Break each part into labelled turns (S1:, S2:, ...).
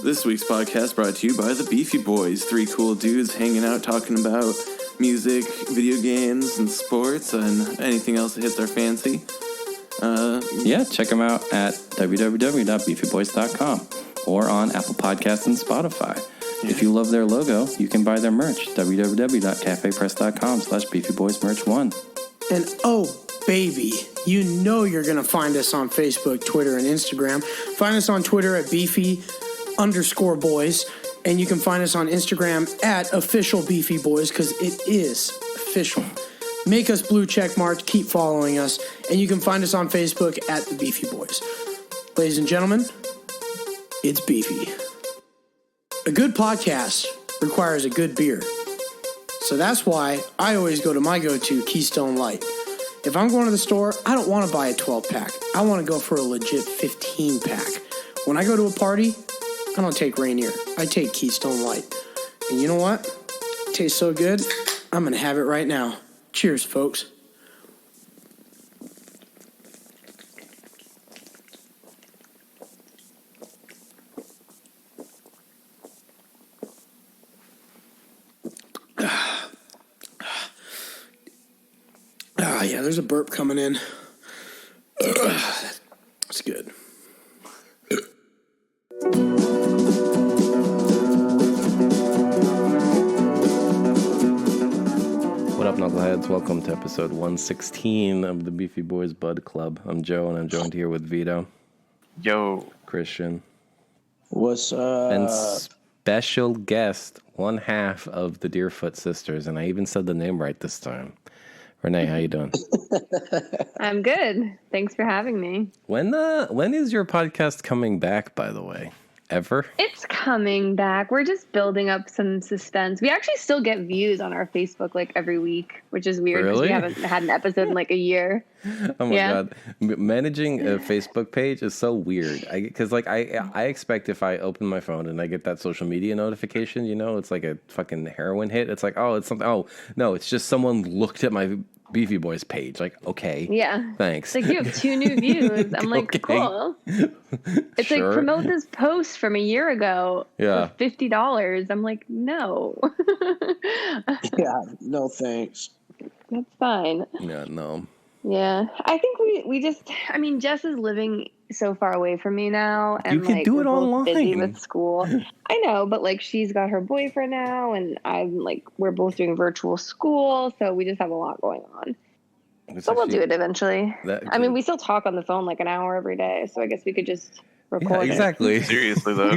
S1: This week's podcast brought to you by the Beefy Boys, three cool dudes hanging out talking about music, video games, and sports, and anything else that hits our fancy.
S2: Check them out at www.beefyboys.com or on Apple Podcasts and Spotify. Yeah. If you love their logo, you can buy their merch, www.cafepress.com/beefyboysmerch1.
S3: And oh, baby, you know you're going to find us on Facebook, Twitter, and Instagram. Find us on Twitter at Beefy_Boys. And you can find us on Instagram at Official Beefy Boys, because it is official. Make us blue check marked, keep following us, and you can find us on Facebook at the Beefy Boys. Ladies and gentlemen, it's Beefy. A good podcast requires a good beer. So that's why I always go to my go-to, Keystone Light. If I'm going to the store, I don't want to buy a 12-pack. I want to go for a legit 15-pack. When I go to a party, I don't take Rainier. I take Keystone Light. And you know what? It tastes so good, I'm going to have it right now. Cheers, folks. Yeah, there's a burp coming in. That's good.
S2: What up, knuckleheads? Welcome to episode 116 of the Beefy Boys Bud Club. I'm Joe, and I'm joined here with Vito.
S1: Yo.
S2: Christian.
S4: What's up?
S2: And special guest, one half of the Deerfoot sisters, and I even said the name right this time. Renee, how you doing?
S5: I'm good. Thanks for having me.
S2: When is your podcast coming back, by the way? Ever?
S5: It's coming back. We're just building up some suspense. We actually still get views on our Facebook like every week, which is weird because we haven't had an episode in like a year.
S2: Oh my God. Managing a Facebook page is so weird. Because I expect if I open my phone and I get that social media notification, you know, it's like a fucking heroin hit. It's like, oh, it's something. Oh, no, it's just someone looked at my Beefy Boys page. Like, okay. Yeah. Thanks.
S5: It's like, you have 2 new views. I'm like, okay. Cool. It's sure. Like, promote this post from a year ago for $50. I'm like, no.
S4: Yeah, no thanks.
S5: That's fine.
S2: Yeah, no.
S5: Yeah. I think we just, I mean, Jess is living so far away from me now. And
S2: you can
S5: like,
S2: do
S5: we're
S2: it
S5: both
S2: online.
S5: busy with school. I know, but like she's got her boyfriend now, and I'm like, we're both doing virtual school, so we just have a lot going on. So we'll do it eventually. I mean, we still talk on the phone like an hour every day, so I guess we could just record
S2: exactly.
S1: Seriously, though.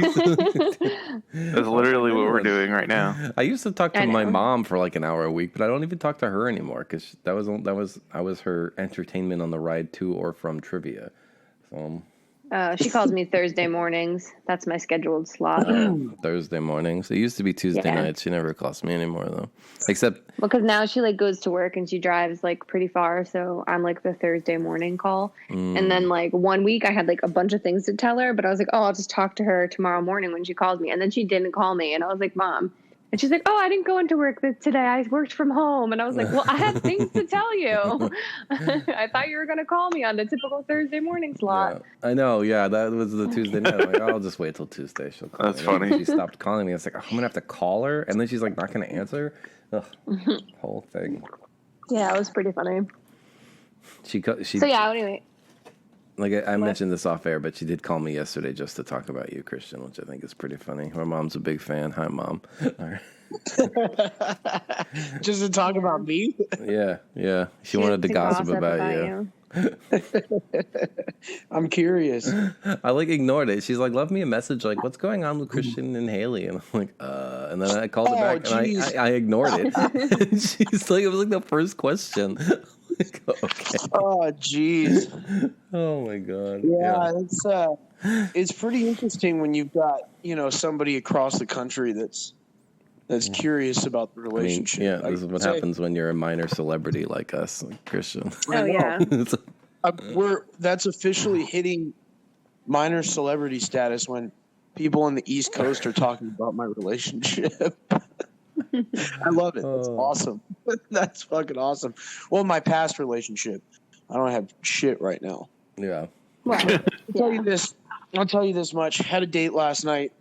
S1: That's literally what we're doing right now.
S2: I used to talk to my mom for like an hour a week, but I don't even talk to her anymore because I was her entertainment on the ride to or from trivia. So
S5: she calls me Thursday mornings. That's my scheduled slot.
S2: Thursday mornings. It used to be Tuesday nights. She never calls me anymore though. Except
S5: because now she like goes to work and she drives like pretty far, so I'm like the Thursday morning call. And then like one week I had like a bunch of things to tell her, but I was like, oh, I'll just talk to her tomorrow morning when she calls me. And then she didn't call me, and I was like, Mom. And she's like, oh, I didn't go into work today. I worked from home. And I was like, well, I had things to tell you. I thought you were going to call me on the typical Thursday morning slot.
S2: Yeah, I know. Yeah, that was the Tuesday night. I'm like, I'll just wait till Tuesday. She'll call
S1: That's
S2: me.
S1: funny.
S2: And she stopped calling me. I was like, I'm going to have to call her. And then she's like, not going to answer. Ugh, whole thing.
S5: Yeah, it was pretty funny.
S2: So
S5: yeah, anyway.
S2: Like I mentioned this off air, but she did call me yesterday just to talk about you, Christian, which I think is pretty funny. My mom's a big fan. Hi, Mom. All right.
S4: Just to talk about me?
S2: Yeah. She wanted to gossip about you.
S4: I'm curious.
S2: I like ignored it. She's like, left me a message like, what's going on with Christian and Haley? And I'm like, and then I called her back and I ignored it. And she's like, it was like the first question. Like, okay.
S4: Oh, jeez.
S2: Oh my God.
S4: Yeah, it's pretty interesting when you've got, you know, somebody across the country that's curious about the relationship.
S2: I mean, this is what happens when you're a minor celebrity like us, like Christian.
S5: Oh yeah.
S4: That's officially hitting minor celebrity status when people on the East Coast are talking about my relationship. I love it. That's awesome. That's fucking awesome. Well, my past relationship, I don't have shit right now.
S2: Yeah.
S5: Well,
S4: I'll tell you this much. Had a date last night.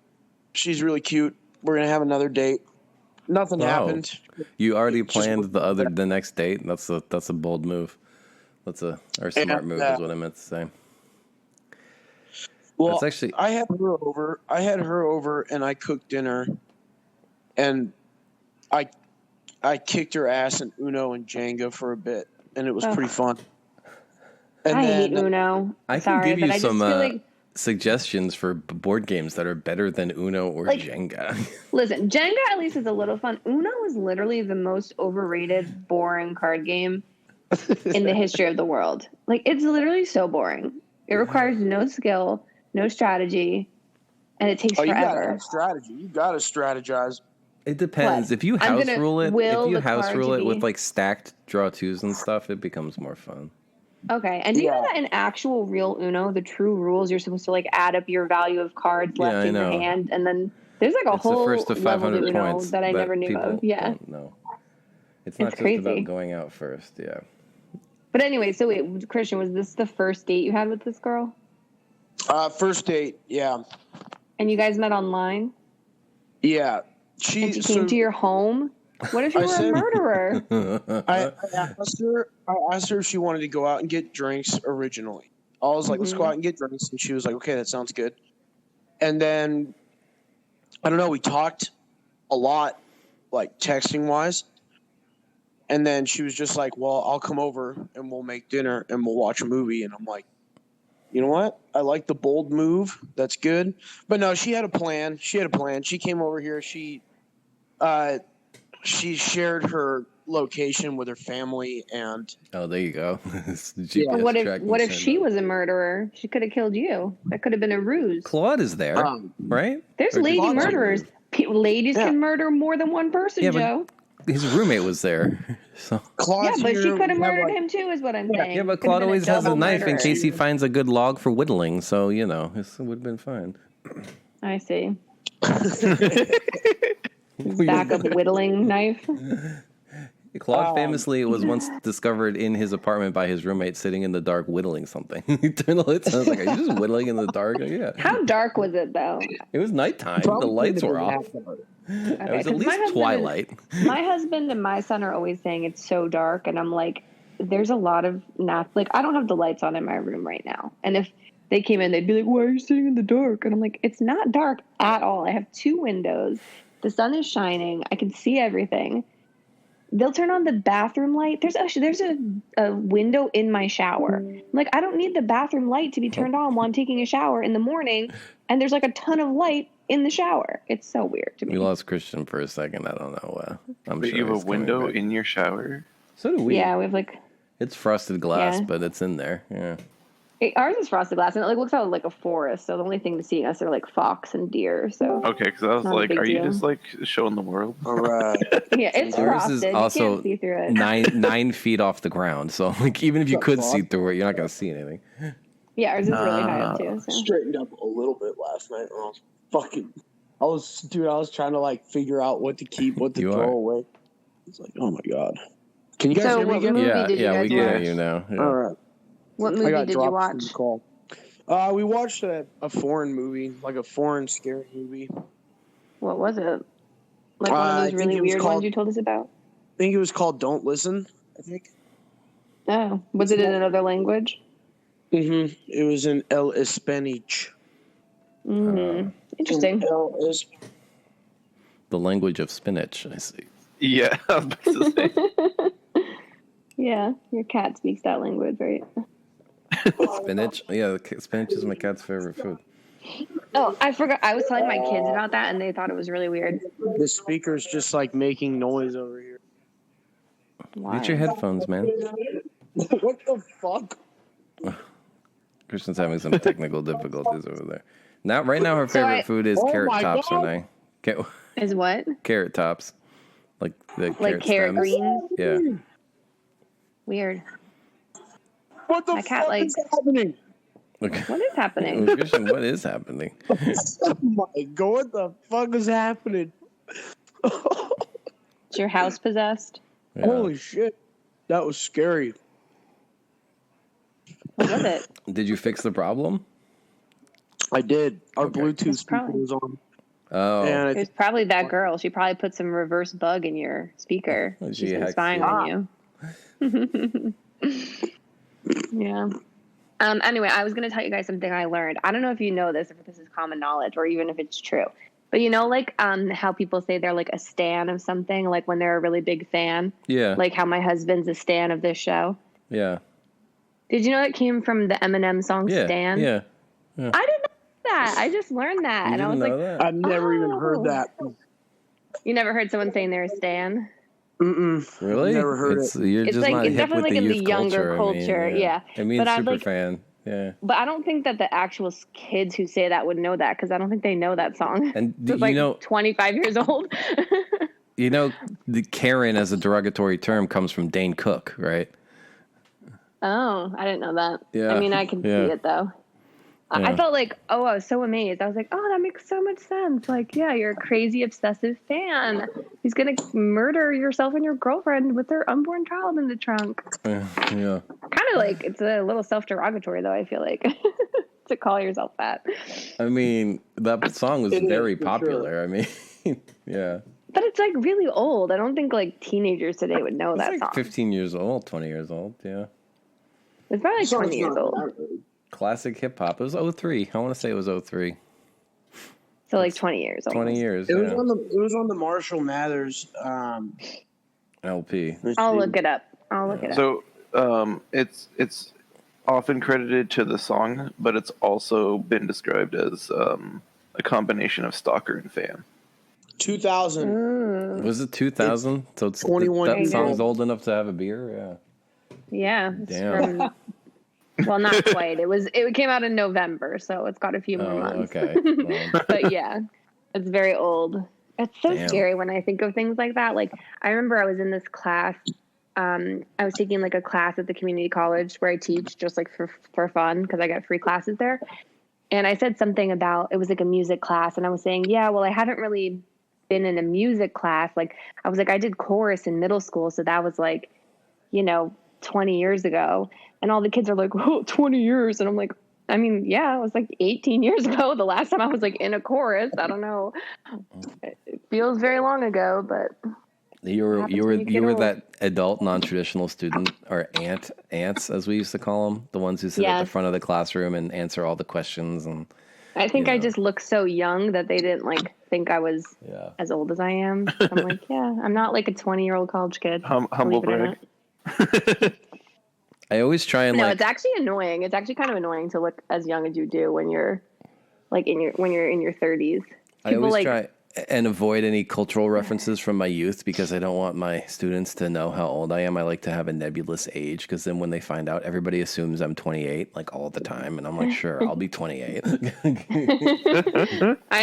S4: She's really cute. We're gonna have another date. Nothing happened.
S2: You already planned the next date? That's a bold move. Or smart move is what I meant to say.
S4: Well,
S2: that's actually...
S4: I had her over and I cooked dinner, and I kicked her ass in Uno and Jenga for a bit, and it was pretty fun. And
S5: I hate Uno.
S2: I can give you some suggestions for board games that are better than Uno or Jenga.
S5: Listen, Jenga at least is a little fun. Uno is literally the most overrated, boring card game in the history of the world. Like, it's literally so boring. It requires no skill, no strategy, and it takes forever.
S4: You gotta have strategy. You gotta strategize.
S2: It depends. If you house rule it, with like stacked draw twos and stuff, it becomes more fun.
S5: Okay, and do you know that in actual real Uno, the true rules, you're supposed to like add up your value of cards left in your hand, and then there's like a whole
S2: the first to 500
S5: level to Uno
S2: points
S5: that I never knew of. Yeah,
S2: no, it's not just about going out first. Yeah.
S5: But anyway, so wait, Christian, was this the first date you had with this girl?
S4: First date, yeah.
S5: And you guys met online?
S4: Yeah.
S5: She came to your home? What if you were a murderer?
S4: I asked her if she wanted to go out and get drinks originally. I was like, let's go out and get drinks. And she was like, okay, that sounds good. And then, I don't know, we talked a lot, like texting wise. And then she was just like, well, I'll come over and we'll make dinner and we'll watch a movie. And I'm like, you know what? I like the bold move. That's good. But no, she had a plan. She came over here. She shared her location with her family, and
S2: there you go.
S5: What if she was a murderer? She could have killed you. That could have been a ruse.
S2: Claude is there, right?
S5: There's lady murderers. Ladies can murder more than one person, Joe.
S2: His roommate was there. So.
S5: But she could have murdered him too, is what I'm saying.
S2: Yeah, but Claude always has a knife in case he finds a good log for whittling. So, it would have been fine.
S5: I see. Backup whittling knife.
S2: Claude famously was once discovered in his apartment by his roommate sitting in the dark whittling something. He turned the lights on. I was like, are you just whittling in the dark? Like, yeah.
S5: How dark was it, though?
S2: It was nighttime. The lights were off. It was at least twilight.
S5: My husband and my son are always saying it's so dark, and I'm like, there's a lot of I don't have the lights on in my room right now. And if they came in, they'd be like, why are you sitting in the dark? And I'm like, it's not dark at all. I have 2 windows. The sun is shining. I can see everything. They'll turn on the bathroom light. There's a window in my shower. I'm like, I don't need the bathroom light to be turned on while I'm taking a shower in the morning. And there's like a ton of light in the shower. It's so weird to me.
S2: We lost Christian for a second. I don't know. I'm sure
S1: you have a window in your shower?
S2: So do we.
S5: Yeah, we have like...
S2: It's frosted glass, but it's in there. Yeah.
S5: Ours is frosted glass, and it looks out like a forest. So the only thing to see us are like fox and deer. So
S1: okay, because I was like, are you just like showing the world?
S4: All right.
S5: Yeah, it's
S2: ours
S5: frosted.
S2: is also
S5: you can't see through it.
S2: 9 feet off the ground. So like even if you could see through it, you're not gonna see anything.
S5: Yeah, ours is really high up too. So.
S4: Straightened up a little bit last night. I was trying to like figure out what to keep, what to throw away. It's like, oh my god. Can you guys hear me again?
S2: Yeah, we can hear you now. Yeah.
S4: All right.
S5: What movie did you watch?
S4: We watched a foreign movie, like a foreign scary movie.
S5: What was it? Like one of those really weird ones you told us about?
S4: I think it was called Don't Listen, I think.
S5: Oh. Was it in another language?
S4: Mm-hmm. It was in El Spanish.
S5: Mm-hmm. Interesting.
S2: The language of spinach, I see.
S1: Yeah.
S5: Yeah, your cat speaks that language, right?
S2: Spinach? Yeah, spinach is my cat's favorite food.
S5: Oh, I forgot. I was telling my kids about that, and they thought it was really weird.
S4: The speaker's just like making noise over here.
S5: Why?
S2: Get your headphones, man.
S4: What the fuck?
S2: Kristen's having some technical difficulties over there. Right now, her favorite food is carrot tops, Renee.
S5: Is what?
S2: Carrot tops. Like the
S5: carrot greens?
S2: Yeah.
S5: Weird.
S4: What the fuck is happening?
S5: What is happening?
S2: Christian, what is happening?
S4: Oh my god, what the fuck is happening?
S5: Is your house possessed?
S2: Yeah.
S4: Holy shit. That was scary.
S5: What was it?
S2: Did you fix the problem?
S4: I did. Our Bluetooth speaker was on.
S2: Oh.
S4: And I
S5: It was probably that girl. She probably put some reverse bug in your speaker.
S2: She
S5: She's been
S2: hacked
S5: spying
S2: you.
S5: on you. Yeah. Anyway, I was going to tell you guys something I learned. I don't know if you know this, if this is common knowledge, or even if it's true. But you know, like how people say they're like a stan of something, like when they're a really big fan.
S2: Yeah.
S5: Like how my husband's a stan of this show.
S2: Yeah.
S5: Did you know it came from the Eminem song
S2: Yeah.
S5: Stan?
S2: Yeah.
S5: I didn't know that. I just learned that.
S2: You
S5: And I was
S2: didn't
S5: like,
S2: know that?
S4: I've never even heard that.
S5: You never heard someone saying they're a stan?
S2: Really?
S4: I've never heard it.
S2: You're
S5: It's
S2: just
S5: like
S2: not
S5: it's
S2: hip with
S5: definitely like
S2: the
S5: in the
S2: youth
S5: younger culture. Yeah.
S2: I mean,
S5: But I'm
S2: super
S5: like,
S2: fan. Yeah.
S5: but I don't think that the actual kids who say that would know that, because I don't think they know that song.
S2: And
S5: It's like 25 years old.
S2: you know, the Karen as a derogatory term comes from Dane Cook, right?
S5: Oh, I didn't know that.
S2: Yeah.
S5: I mean, I can see it though.
S2: Yeah.
S5: I felt like, I was so amazed. I was like, that makes so much sense. Like, yeah, you're a crazy obsessive fan. He's gonna murder yourself and your girlfriend with their unborn child in the trunk.
S2: Yeah.
S5: Kind of like, it's a little self-derogatory though, I feel like, to call yourself that.
S2: I mean, that song was
S4: It is,
S2: very
S4: for
S2: popular.
S4: sure.
S2: I mean, yeah.
S5: But it's like really old. I don't think like teenagers today would know that
S2: It's
S5: song.
S2: like 15 years old, 20 years old. Yeah.
S5: It's probably like 20 years old.
S2: Classic hip hop. It was 03. I want to say it was 03.
S5: So like 20 years old.
S2: 20 years.
S4: It
S2: yeah.
S4: was on the Marshall Mathers.
S2: LP.
S5: I'll look it up.
S1: So it's often credited to the song, but it's also been described as a combination of stalker and fan.
S4: 2000.
S2: Was it 2000? So it's
S4: 21
S2: that
S4: years
S2: song's
S4: old.
S2: old enough to have a beer? Yeah.
S5: Yeah. It's
S2: Damn.
S5: well, not quite. It came out in November, so it's got a few more months.
S2: Okay. Well,
S5: But yeah, it's very old. It's so
S2: Damn.
S5: scary when I think of things like that. Like, I remember I was in this class. I was taking like a class at the community college where I teach just like for fun, because I get free classes there. And I said something about, it was like a music class, and I was saying, yeah, well, I haven't really been in a music class. Like, I was like, I did chorus in middle school, so that was like, 20 years ago. And all the kids are like, 20 years. And I'm like, I mean, yeah, it was like 18 years ago the last time I was like in a chorus. I don't know. It feels very long ago, but
S2: you were
S5: old.
S2: that adult non-traditional student, or ants as we used to call them, the ones who sit at the
S5: Yes.
S2: front of the classroom and answer all the questions. And
S5: I think I just look so young that they didn't like think I was as old as I am. So I'm like, yeah, I'm not like a 20-year-old college kid.
S1: Humble
S5: believe it or
S1: brag.
S5: not.
S2: I always try and
S5: No,
S2: like
S5: it's actually annoying. It's actually kind of annoying to look as young as you do when you're like when you're in your 30s.
S2: I always
S5: like,
S2: try and avoid any cultural references from my youth, because I don't want my students to know how old I am. I like to have a nebulous age, because then when they find out, everybody assumes I'm 28 like all the time, and I'm like, sure, I'll be 28.
S5: I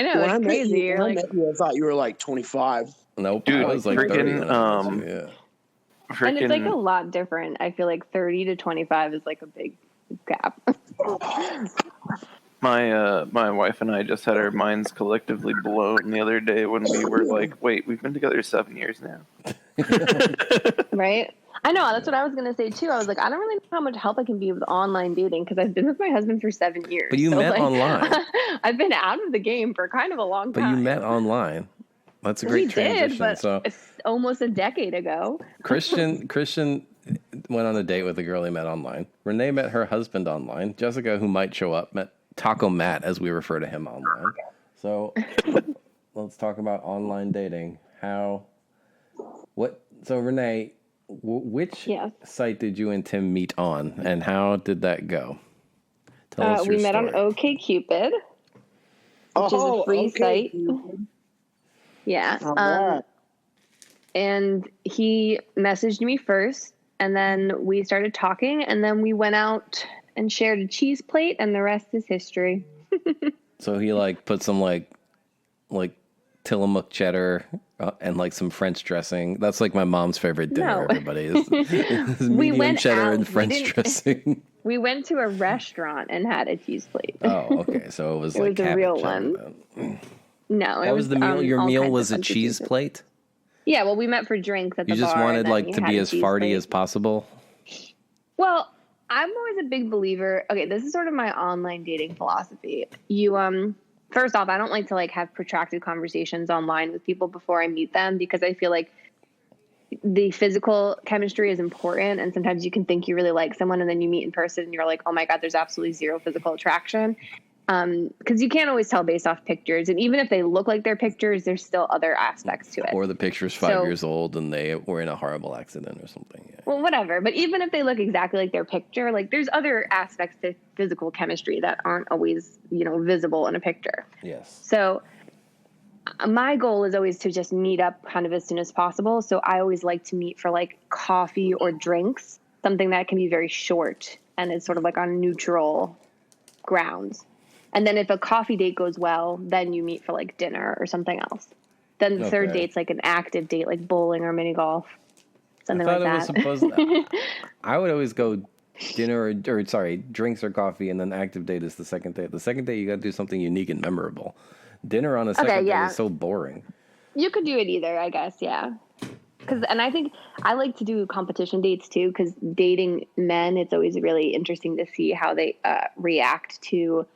S5: know,
S4: When I
S5: it's
S4: met
S5: crazy.
S4: you,
S5: You're
S4: when I
S5: like,
S4: met you, I thought you were like 25.
S2: Nope,
S1: Dude,
S2: I was like
S1: freaking,
S2: 30. when I met you, yeah.
S5: and it's like a lot different. I feel like 30 to 25 is like a big gap.
S1: My wife and I just had our minds collectively blown the other day when we were like, wait, we've been together 7 years now.
S5: Right? I know. That's what I was going to say, too. I was like, I don't really know how much help I can be with online dating, because I've been with my husband for 7 years.
S2: But you met online.
S5: I've been out of the game for kind of a long
S2: But
S5: time.
S2: you met online. That's a great
S5: We
S2: transition.
S5: did, but
S2: So
S5: it's almost a decade ago.
S2: Christian went on a date with a girl he met online. Renee met her husband online. Jessica, who might show up, met Taco Matt, as we refer to him online. So let's talk about online dating. So Renee, which site did you and Tim meet on, and how did that go? Tell us your
S5: We met
S2: story.
S5: on OkCupid, which is a free site. Yeah.
S4: Right.
S5: And he messaged me first, and then we started talking, and then we went out and shared a cheese plate, and the rest is history.
S2: So he like put some like Tillamook cheddar and like some French dressing. That's like my mom's favorite dinner.
S5: No.
S2: Everybody is medium
S5: went
S2: cheddar
S5: out.
S2: and
S5: We
S2: French
S5: didn't-
S2: dressing.
S5: We went to a restaurant and had a cheese plate.
S2: Oh, okay. So it was
S5: It
S2: like
S5: was a
S2: cabbage
S5: real
S2: cheddar
S5: one.
S2: then.
S5: No,
S2: What was the meal? Your
S5: all
S2: meal
S5: kinds
S2: was
S5: of
S2: a
S5: fancy
S2: cheese
S5: cheeses.
S2: plate.
S5: Yeah, well, we met for drinks at the
S2: You
S5: bar.
S2: just wanted
S5: and then
S2: like
S5: we
S2: to
S5: had
S2: be
S5: a
S2: as
S5: cheese
S2: farty
S5: plate.
S2: as possible.
S5: Well, I'm always a big believer. Okay, this is sort of my online dating philosophy. You first off, I don't like to like have protracted conversations online with people before I meet them, because I feel like the physical chemistry is important, and sometimes you can think you really like someone and then you meet in person and you're like, oh my God, there's absolutely zero physical attraction. Because you can't always tell based off pictures, and even if they look like their pictures, there's still other aspects to it.
S2: Or the picture's 5 years old and they were in a horrible accident or something. Yeah.
S5: Well, whatever. But even if they look exactly like their picture, like there's other aspects to physical chemistry that aren't always, visible in a picture.
S2: Yes.
S5: So my goal is always to just meet up kind of as soon as possible. So I always like to meet for like coffee or drinks, something that can be very short and is sort of like on neutral grounds. And then if a coffee date goes well, then you meet for like dinner or something else. Then the third date's like an active date, like bowling or mini golf, something like that.
S2: I would always go dinner or drinks or coffee, and then active date is the second date. The second date, you got to do something unique and memorable. Dinner on a second date is so boring.
S5: You could do it either, I guess, yeah. And I think I like to do competition dates too, because dating men, it's always really interesting to see how they react to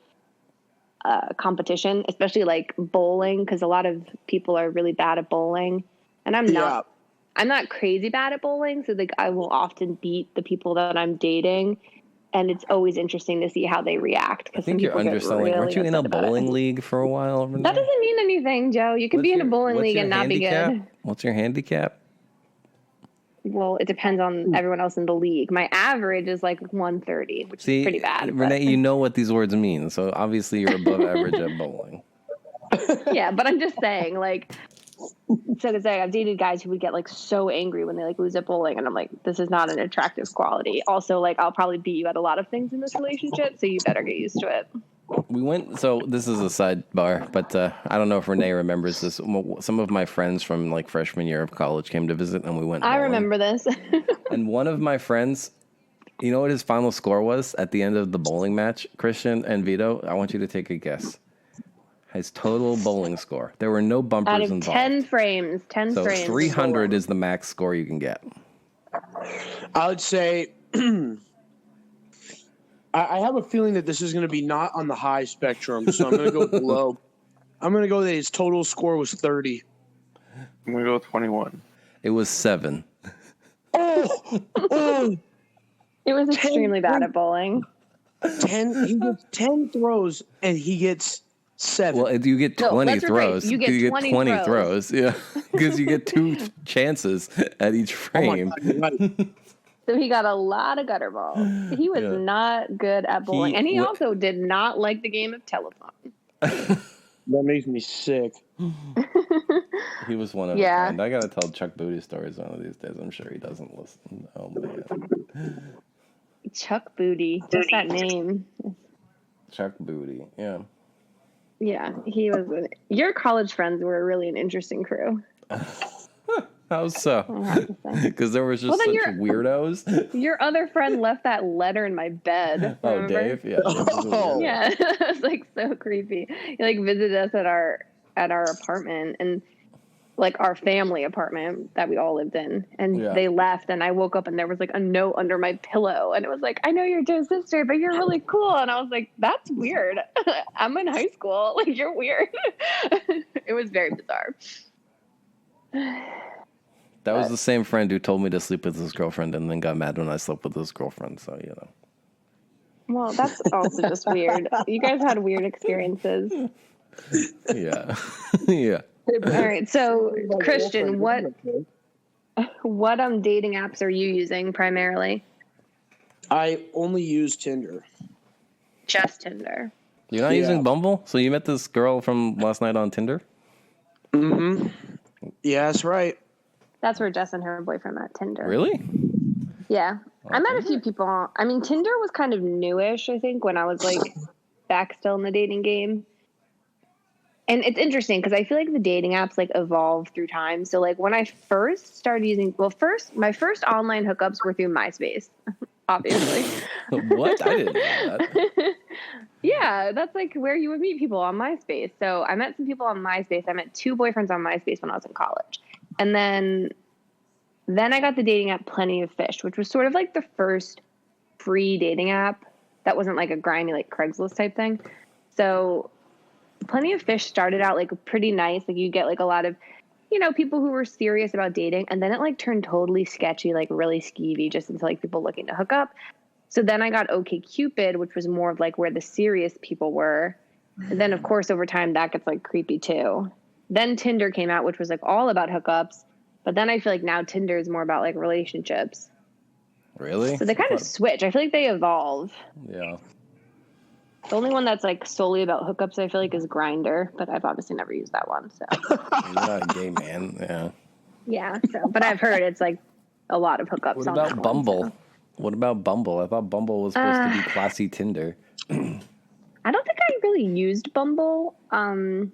S5: competition, especially like bowling, because a lot of people are really bad at bowling, and I'm not crazy bad at bowling, so like I will often beat the people that I'm dating, and it's always interesting to see how they react.
S2: I think you're underselling. Really weren't you in a bowling league for a while? Renee?
S5: That doesn't mean anything, Joe. You can be in a bowling league and not be good.
S2: What's your handicap?
S5: Well, it depends on everyone else in the league. My average is like 130, which is pretty bad.
S2: Renee, you know what these words mean, so obviously you're above average at bowling.
S5: Yeah, but I'm just saying, like, so to say, I've dated guys who would get like so angry when they like lose at bowling, and I'm like, this is not an attractive quality. Also, like, I'll probably beat you at a lot of things in this relationship, so you better get used to it.
S2: We went, so this is a sidebar, but I don't know if Renee remembers this. Some of my friends from like freshman year of college came to visit, and we went bowling.
S5: I remember this.
S2: And one of my friends, you know what his final score was at the end of the bowling match? Christian and Vito, I want you to take a guess. His total bowling score. There were no bumpers involved.
S5: 10 frames. 10 frames.
S2: So 300 is the max score you can get.
S4: I would say I have a feeling that this is going to be not on the high spectrum, so I'm going to go with low. I'm going to go that his total score was 30.
S1: I'm going to go with 21.
S2: It was 7.
S4: Oh!
S5: It was extremely bad at bowling.
S4: He gets 10 throws, and he gets 7.
S2: Well, you get 20 throws.
S5: You get 20
S2: throws. Yeah, because you get 2 chances at each frame.
S4: Oh my God,
S5: so he got a lot of gutter balls. He was not good at bowling. And he also did not like the game of telephone.
S4: That makes me sick.
S2: He was one of a kind. I got to tell Chuck Booty stories one of these days. I'm sure he doesn't listen. Oh, man.
S5: Chuck Booty. Just that name.
S2: Chuck Booty, yeah.
S5: Yeah, he was. Your college friends were really an interesting crew.
S2: How so? Because there was just such weirdos.
S5: Your other friend left that letter in my bed.
S2: Oh,
S5: remember?
S2: Dave? Yeah.
S5: Yeah, it was like so creepy. He like visited us at our apartment, and like our family apartment that we all lived in, and they left, and I woke up and there was like a note under my pillow, and it was like, I know you're Joe's sister, but you're really cool. And I was like, that's weird. I'm in high school. Like, you're weird. It was very bizarre.
S2: That was the same friend who told me to sleep with his girlfriend and then got mad when I slept with his girlfriend. So, you know.
S5: Well, that's also just weird. You guys had weird experiences.
S2: Yeah. Yeah.
S5: All right. So, Christian, what dating apps are you using primarily?
S4: I only use Tinder.
S5: Just Tinder.
S2: You're not using Bumble? So you met this girl from last night on Tinder?
S4: Mm-hmm. Yeah, that's right.
S5: That's where Jess and her boyfriend met, Tinder.
S2: Really?
S5: Yeah. I met a few people. I mean, Tinder was kind of newish, I think, when I was like back still in the dating game. And it's interesting because I feel like the dating apps like evolve through time. So like when I first started using, my first online hookups were through MySpace, obviously.
S2: What? I didn't know that.
S5: Yeah, that's like where you would meet people on MySpace. So I met some people on MySpace. I met 2 boyfriends on MySpace when I was in college. And then I got the dating app Plenty of Fish, which was sort of like the first free dating app that wasn't like a grimy like Craigslist type thing. So Plenty of Fish started out like pretty nice. Like you get like a lot of, people who were serious about dating, and then it like turned totally sketchy, like really skeevy, just into like people looking to hook up. So then I got OkCupid, which was more of like where the serious people were. And then of course over time that gets like creepy too. Then Tinder came out, which was like all about hookups. But then I feel like now Tinder is more about like relationships.
S2: Really?
S5: So they kind of switch. I feel like they evolve.
S2: Yeah.
S5: The only one that's like solely about hookups, I feel like, is Grindr, but I've obviously never used that one. So
S2: You're not a gay man. Yeah.
S5: yeah. So, but I've heard it's like a lot of hookups.
S2: What
S5: on
S2: about
S5: that
S2: Bumble?
S5: One, so.
S2: What about Bumble? I thought Bumble was supposed to be classy Tinder.
S5: I don't think I really used Bumble. I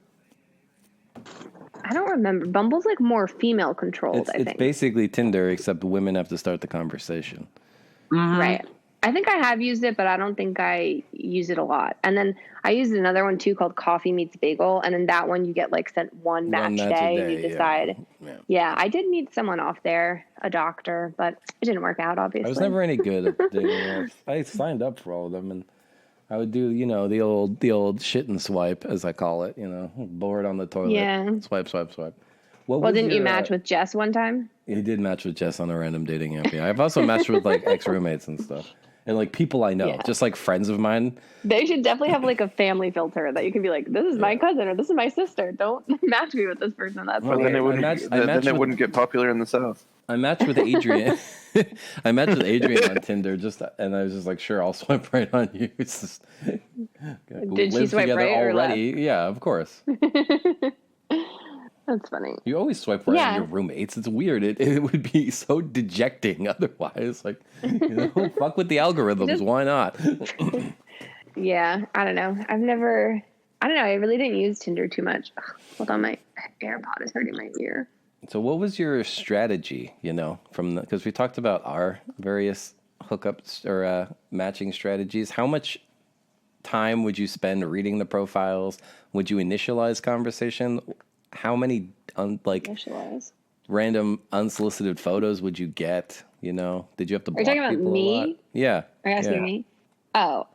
S5: don't remember. Bumble's like more female controlled. I think
S2: It's basically Tinder, except women have to start the conversation.
S5: Right. I think I have used it, but I don't think I use it a lot. And then I used another one too called Coffee Meets Bagel. And in that one, you get like sent one match a day and you decide. Yeah, I did meet someone off there, a doctor, but it didn't work out, obviously.
S2: I was never any good at dating apps. I signed up for all of them, and I would do, the old shit and swipe, as I call it, bored on the toilet.
S5: Yeah.
S2: Swipe.
S5: Well, didn't you match with Jess one time?
S2: He did match with Jess on a random dating app. Yeah, I've also matched with like ex-roommates and stuff. And like people I know, just like friends of mine.
S5: They should definitely have like a family filter that you can be like, this is my cousin or this is my sister. Don't match me with this person. That's
S1: Well, then it wouldn't get popular in the South.
S2: I matched with Adrian. I matched with Adrian on Tinder, and I was just like, sure, I'll swipe right on you. It's just,
S5: did she swipe right or left?
S2: Yeah, of course.
S5: That's funny.
S2: You always swipe right on your roommates. It's weird. It would be so dejecting otherwise. Like, fuck with the algorithms. Why not?
S5: Yeah, I don't know. I really didn't use Tinder too much. Ugh, hold on, my AirPod is hurting my ear.
S2: So what was your strategy, because we talked about our various hookups or matching strategies. How much time would you spend reading the profiles? Would you initialize conversation? How many random unsolicited photos would you get? Did you have to block people?
S5: Are you talking about me?
S2: Yeah.
S5: Are you asking me? Oh,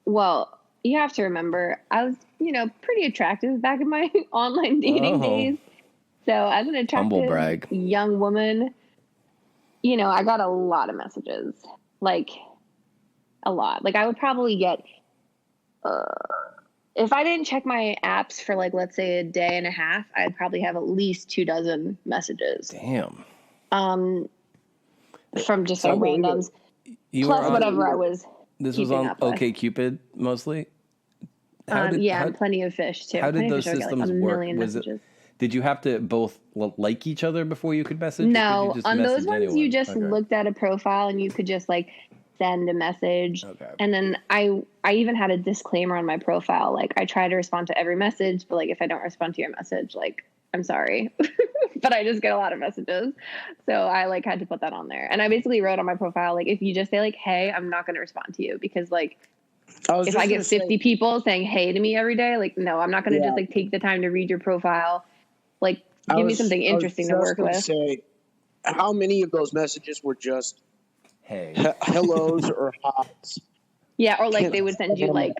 S5: well, you have to remember, I was, pretty attractive back in my online dating days. So as an attractive young woman, I got a lot of messages, like a lot. Like I would probably get, if I didn't check my apps for like, let's say a day and a half, I'd probably have at least 24 messages.
S2: Damn.
S5: From just like randoms. Plus whatever I was.
S2: This was on OkCupid mostly?
S5: And Plenty of Fish too.
S2: How did those systems work? Did you have to both like each other before you could message?
S5: No, on those ones you just looked at a profile and you could just like send a message. Okay. And then I even had a disclaimer on my profile. Like I try to respond to every message, but like if I don't respond to your message, like I'm sorry, but I just get a lot of messages. So I like had to put that on there. And I basically wrote on my profile, like, if you just say like, hey, I'm not going to respond to you because like, if I get 50 people saying hey to me every day, like, no, I'm not going to just like take the time to read your profile. Like, give me something interesting to work with.
S4: Say, how many of those messages were just
S2: hey,
S4: hellos or hots?
S5: Yeah, or like they would send you like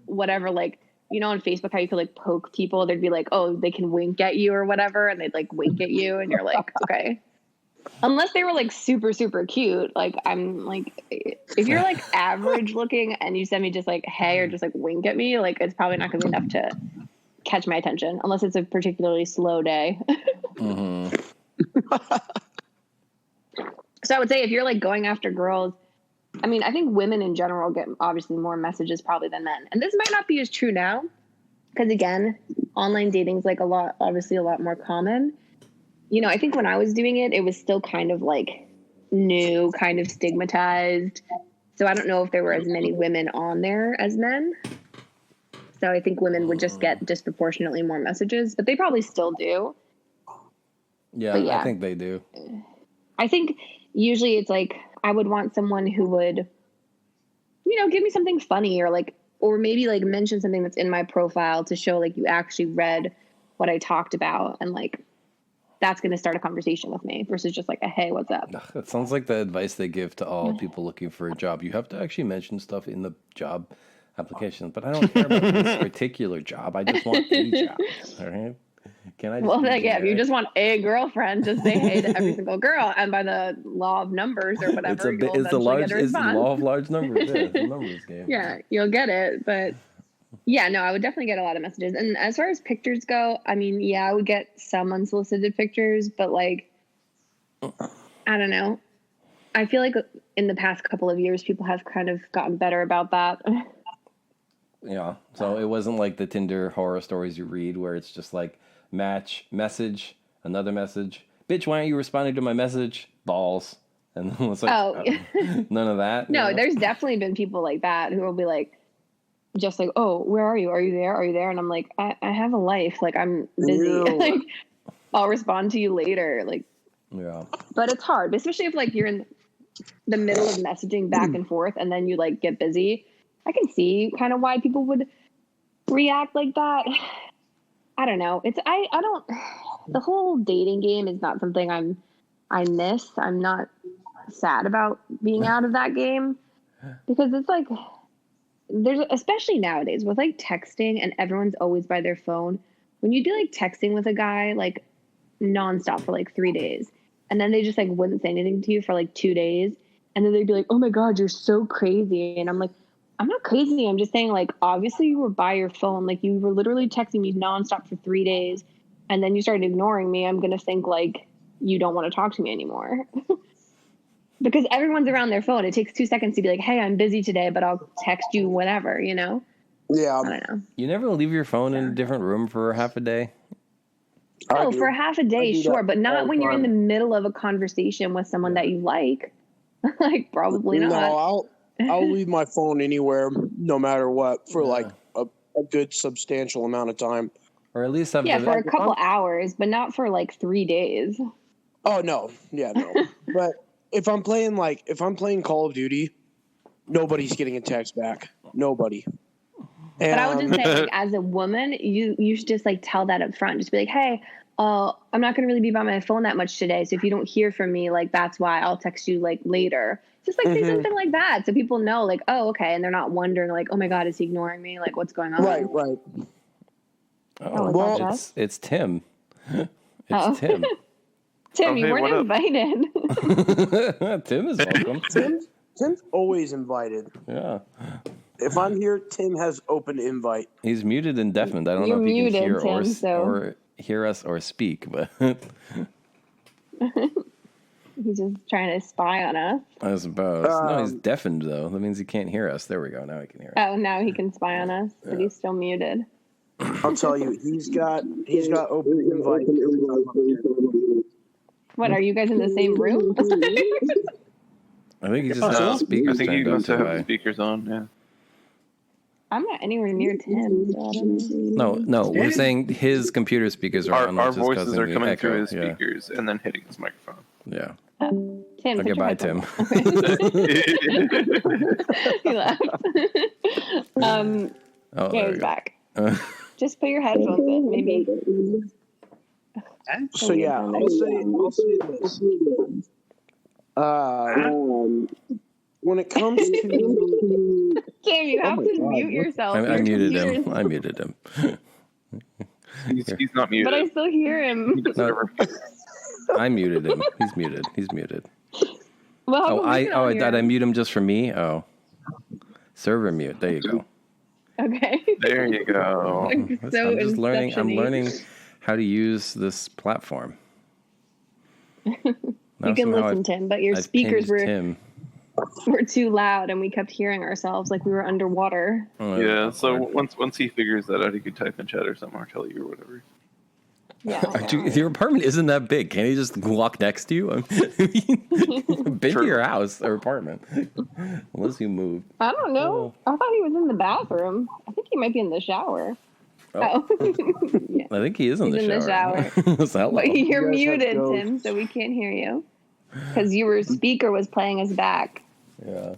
S5: whatever, like, on Facebook how you could like poke people. They'd be like, oh, they can wink at you or whatever, and they'd like wink at you, and you're like, okay. Unless they were like super, super cute. Like I'm like, if you're like average looking and you send me just like hey or just like wink at me, like it's probably not gonna be enough to catch my attention unless it's a particularly slow day.
S2: Mm-hmm.
S5: So I would say if you're like going after girls, I mean, I think women in general get obviously more messages probably than men. And this might not be as true now because again, online dating is like a lot more common. I think when I was doing it, it was still kind of like new, kind of stigmatized. So I don't know if there were as many women on there as men. So I think women would just get disproportionately more messages, but they probably still do.
S2: Yeah, I think they do.
S5: I think usually it's like I would want someone who would, give me something funny or maybe like mention something that's in my profile to show like you actually read what I talked about and like that's going to start a conversation with me versus just like a hey, what's up?
S2: That sounds like the advice they give to all people looking for a job. You have to actually mention stuff in the job applications, but I don't care about this particular job. I just want a job. All right. Can I? Just
S5: if you just want a girlfriend, just say hey to every single girl, and by the law of numbers or whatever,
S2: it's the law of large numbers. Yeah, it's a numbers game.
S5: Yeah, you'll get it. But yeah, no, I would definitely get a lot of messages. And as far as pictures go, I mean, yeah, I would get some unsolicited pictures, but like, I don't know. I feel like in the past couple of years, people have kind of gotten better about that.
S2: Yeah. So it wasn't like the Tinder horror stories you read where it's just like match, message, another message. Bitch, why aren't you responding to my message? Balls. And then it's like, none of that.
S5: No, there's definitely been people like that who will be like, just like, oh, where are you? Are you there? Are you there? And I'm like, I have a life. Like, I'm busy. Like, I'll respond to you later. Like,
S2: yeah.
S5: But it's hard, especially if like you're in the middle of messaging back and forth and then you like get busy. I can see kind of why people would react like that. I don't know. I don't, the whole dating game is not something I miss. I'm not sad about being out of that game because it's like, there's, especially nowadays with like texting and everyone's always by their phone. When you do like texting with a guy, like nonstop for like 3 days, and then they just like wouldn't say anything to you for like 2 days. And then they'd be like, oh my God, you're so crazy. And I'm like, I'm not crazy. I'm just saying like, obviously you were by your phone. Like you were literally texting me nonstop for 3 days. And then you started ignoring me. I'm going to think like you don't want to talk to me anymore. Because everyone's around their phone. It takes 2 seconds to be like, hey, I'm busy today, but I'll text you whenever, you know?
S4: Yeah.
S5: I don't know.
S2: You never leave your phone in a different room for half a day?
S5: Oh, for half a day, sure. But not when you're in the middle of a conversation with someone that you like. Like, probably not.
S4: No, I'll leave my phone anywhere, no matter what, for like a good substantial amount of time.
S2: Or at least have
S5: for a couple hours, but not for like 3 days.
S4: Oh no, yeah, no. But if I'm playing Call of Duty, nobody's getting a text back. Nobody.
S5: But I would just say, like, as a woman, you should just like tell that up front. Just be like, hey, I'm not going to really be by my phone that much today. So if you don't hear from me, like, that's why I'll text you like later. Just like say something like that. So people know like, oh, okay. And they're not wondering like, oh my God, is he ignoring me? Like, what's going on?
S4: Right.
S2: Oh, well, it's Tim. It's Tim.
S5: Tim, you weren't invited.
S2: Tim is welcome.
S4: Tim's always invited.
S2: Yeah.
S4: If I'm here, Tim has open invite.
S2: He's muted and deafened. I don't know if he can hear or hear us or speak, but
S5: he's just trying to spy on us.
S2: I suppose. No, he's deafened though. That means he can't hear us. There we go. Now he can hear us.
S5: Oh, now he can spy on us, but he's still muted.
S4: I'll tell you, he's got open invite.
S5: What, are you guys in the same room?
S2: I think he just has speakers.
S6: I think he must have the speakers on. Yeah.
S5: I'm not anywhere near Tim. So I don't know.
S2: No. We're saying his computer speakers are on.
S6: Our voices are coming through his speakers and then hitting his microphone.
S2: Yeah.
S5: Tim.
S2: Okay, bye, Tim.
S5: He left. He's back. Just put your headphones in, maybe.
S4: So yeah, I'll say this. When it comes to
S5: Cam, you have to mute yourself.
S2: I muted him.
S6: He's not muted.
S5: But I still hear him.
S2: No, I muted him. He's muted.
S5: Well,
S2: did I mute him just for me? Oh, server mute. There you go.
S5: Okay.
S6: There you go.
S2: I'm just learning. I'm learning how to use this platform.
S5: You can listen, Tim, but your speakers were too loud, and we kept hearing ourselves like we were underwater.
S6: Yeah. So once he figures that out, he could type in chat or something, or tell you or whatever.
S5: Yeah.
S2: Your apartment isn't that big. Can't he just walk next to you? Been to your house or apartment, unless you move.
S5: I don't know. I thought he was in the bathroom. I think he might be in the shower. Oh.
S2: Yeah. I think he is in the shower.
S5: But you're muted, Tim, so we can't hear you because your speaker was playing us back.
S2: Yeah.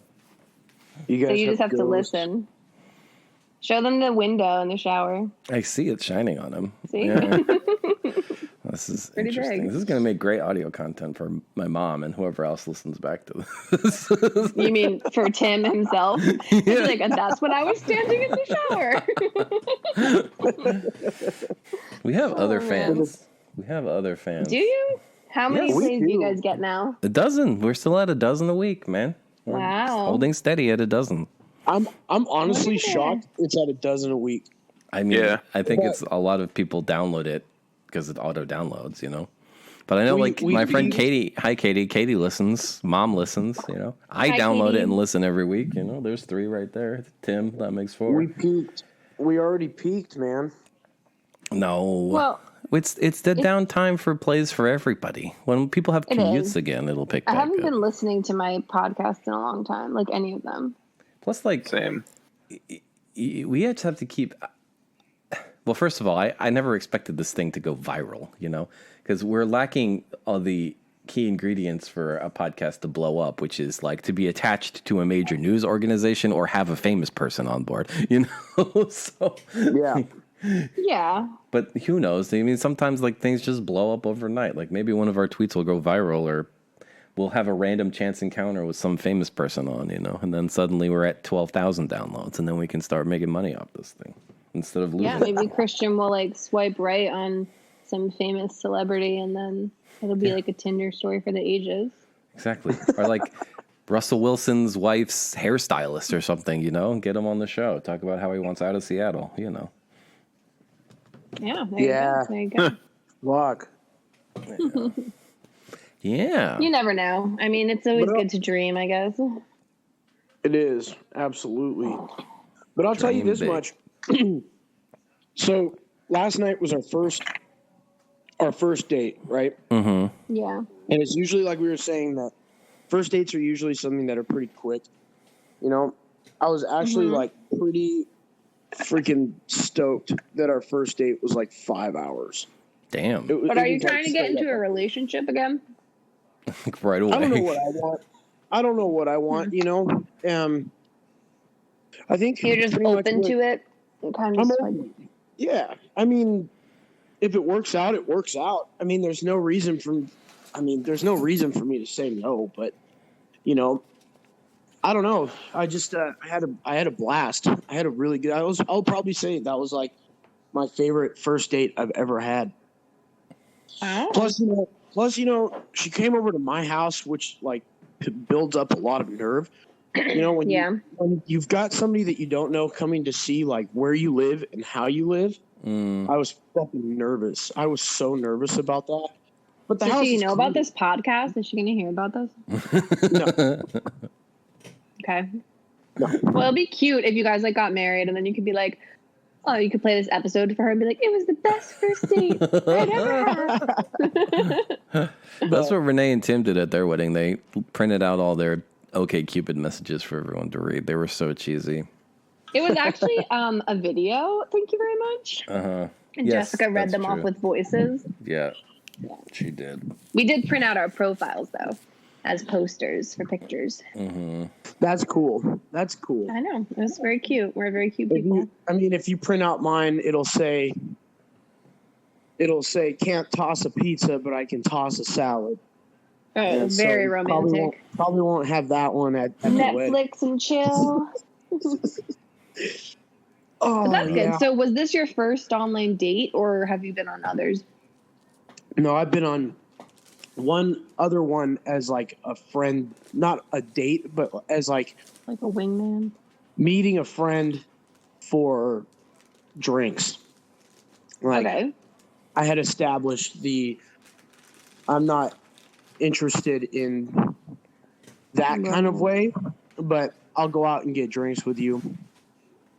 S5: So you just have to listen. Show them the window in the shower.
S2: I see it shining on him.
S5: See?
S2: Yeah. This is
S5: Pretty
S2: interesting.
S5: big.
S2: This is going to make great audio content for my mom and whoever else listens back to this.
S5: You mean for Tim himself? He's like, and that's when I was standing in the shower.
S2: We have other
S5: man.
S2: fans. We have other fans.
S5: Do you? How many
S2: Yes,
S4: we
S5: plays do you
S4: do.
S5: guys get now?
S2: A dozen. We're still at a dozen a week, man. We're
S5: Wow.
S2: holding steady at a dozen.
S4: I'm honestly
S5: Look at that.
S4: shocked it's at a dozen a week.
S2: I mean,
S6: Yeah.
S2: I think it's a lot of people download it because it auto downloads, you know. But I know,
S4: We
S2: my friend
S4: beat-
S2: Katie. Hi, Katie. Katie listens. Mom listens. You know, I
S5: Hi,
S2: download
S5: Katie.
S2: it and listen every week. You know, there's 3 right there. Tim, that makes 4.
S4: We peaked. We already peaked, man.
S2: No,
S5: Well,
S2: it's the downtime for plays for everybody. When people have
S5: It
S2: commutes
S5: is.
S2: again, it'll pick
S5: I
S2: back
S5: haven't
S2: up.
S5: been listening to my podcast in a long time, like any of them.
S2: Plus, like,
S6: Same.
S2: we just have to keep. Well, first of all, I never expected this thing to go viral, you know, because we're lacking all the key ingredients for a podcast to blow up, which is like to be attached to a major news organization or have a famous person on board, you know. So,
S4: Yeah.
S5: Yeah.
S2: but who knows? I mean, sometimes like things just blow up overnight. Like maybe one of our tweets will go viral, or we'll have a random chance encounter with some famous person on, you know, and then suddenly we're at 12,000 downloads, and then we can start making money off this thing instead of losing.
S5: Yeah, maybe Christian will like swipe right on some famous celebrity and then it'll be like a Tinder story for the ages.
S2: Exactly. Or like Russell Wilson's wife's hairstylist or something, you know, get him on the show. Talk about how he wants out of Seattle, you know.
S5: Yeah.
S4: Yeah.
S5: There you go.
S4: Fuck.
S2: Yeah.
S5: You never know. I mean, it's always
S4: But,
S5: good to dream, I guess.
S4: It is, absolutely. But I'll tell you
S2: Dream
S4: this
S2: big.
S4: much. So last night was our first date, right?
S2: Mm-hmm.
S5: Yeah.
S4: And it's usually like we were saying that first dates are usually something that are pretty quick. You know, I was actually like pretty freaking stoked that our first date was like 5 hours.
S2: Damn.
S5: But are you trying to get into a relationship again?
S2: Right away.
S4: I don't know what I want. I don't know what I want, you know. I think
S5: You're just
S4: pretty much
S5: open
S4: what-
S5: to it? And kind of
S4: I'm
S5: just
S4: open. Yeah, I mean, if it works out, it works out. I mean, there's no reason for me to say no. But you know, I don't know. I just I had a blast. I had a really good. I'll probably say that was like my favorite first date I've ever had.
S5: Oh.
S4: Plus, you know, she came over to my house, which like builds up a lot of nerve. You know, when
S5: Yeah.
S4: when you've got somebody that you don't know coming to see like where you live and how you live, I was fucking nervous. I was so nervous about that. But the
S5: Does
S4: house
S5: she
S4: is
S5: know about
S4: clean.
S5: this podcast? Is she going to hear about this?
S4: No.
S5: Okay. Well, it'd be cute if you guys like got married and then you could be like, oh, you could play this episode for her and be like, it was the best first date I'd ever had.
S2: That's what Renee and Tim did at their wedding. They printed out all their OK Cupid messages for everyone to read. They were so cheesy.
S5: It was actually a video. Thank you very much.
S2: Uh-huh.
S5: And
S2: Yes,
S5: Jessica read
S2: that's
S5: them off
S2: true.
S5: with voices.
S2: Yeah, she did.
S5: We did print out our profiles though, as posters for pictures.
S4: That's cool. That's cool.
S5: I know. It was very cute. We're very cute
S4: If
S5: people.
S4: you, I mean, if you print out mine, it'll say can't toss a pizza, but I can toss a salad.
S5: Oh,
S4: And so
S5: very
S4: Probably
S5: romantic.
S4: won't have that one at the wedding.
S5: Netflix and chill.
S4: Oh,
S5: But that's
S4: yeah.
S5: good. So was this your first online date or have you been on others?
S4: No, I've been on one other one as like a friend, not a date, but as like
S5: Like a wingman?
S4: meeting a friend for drinks. Like
S5: Okay.
S4: I had established I'm not interested in that kind of way, but I'll go out and get drinks with you.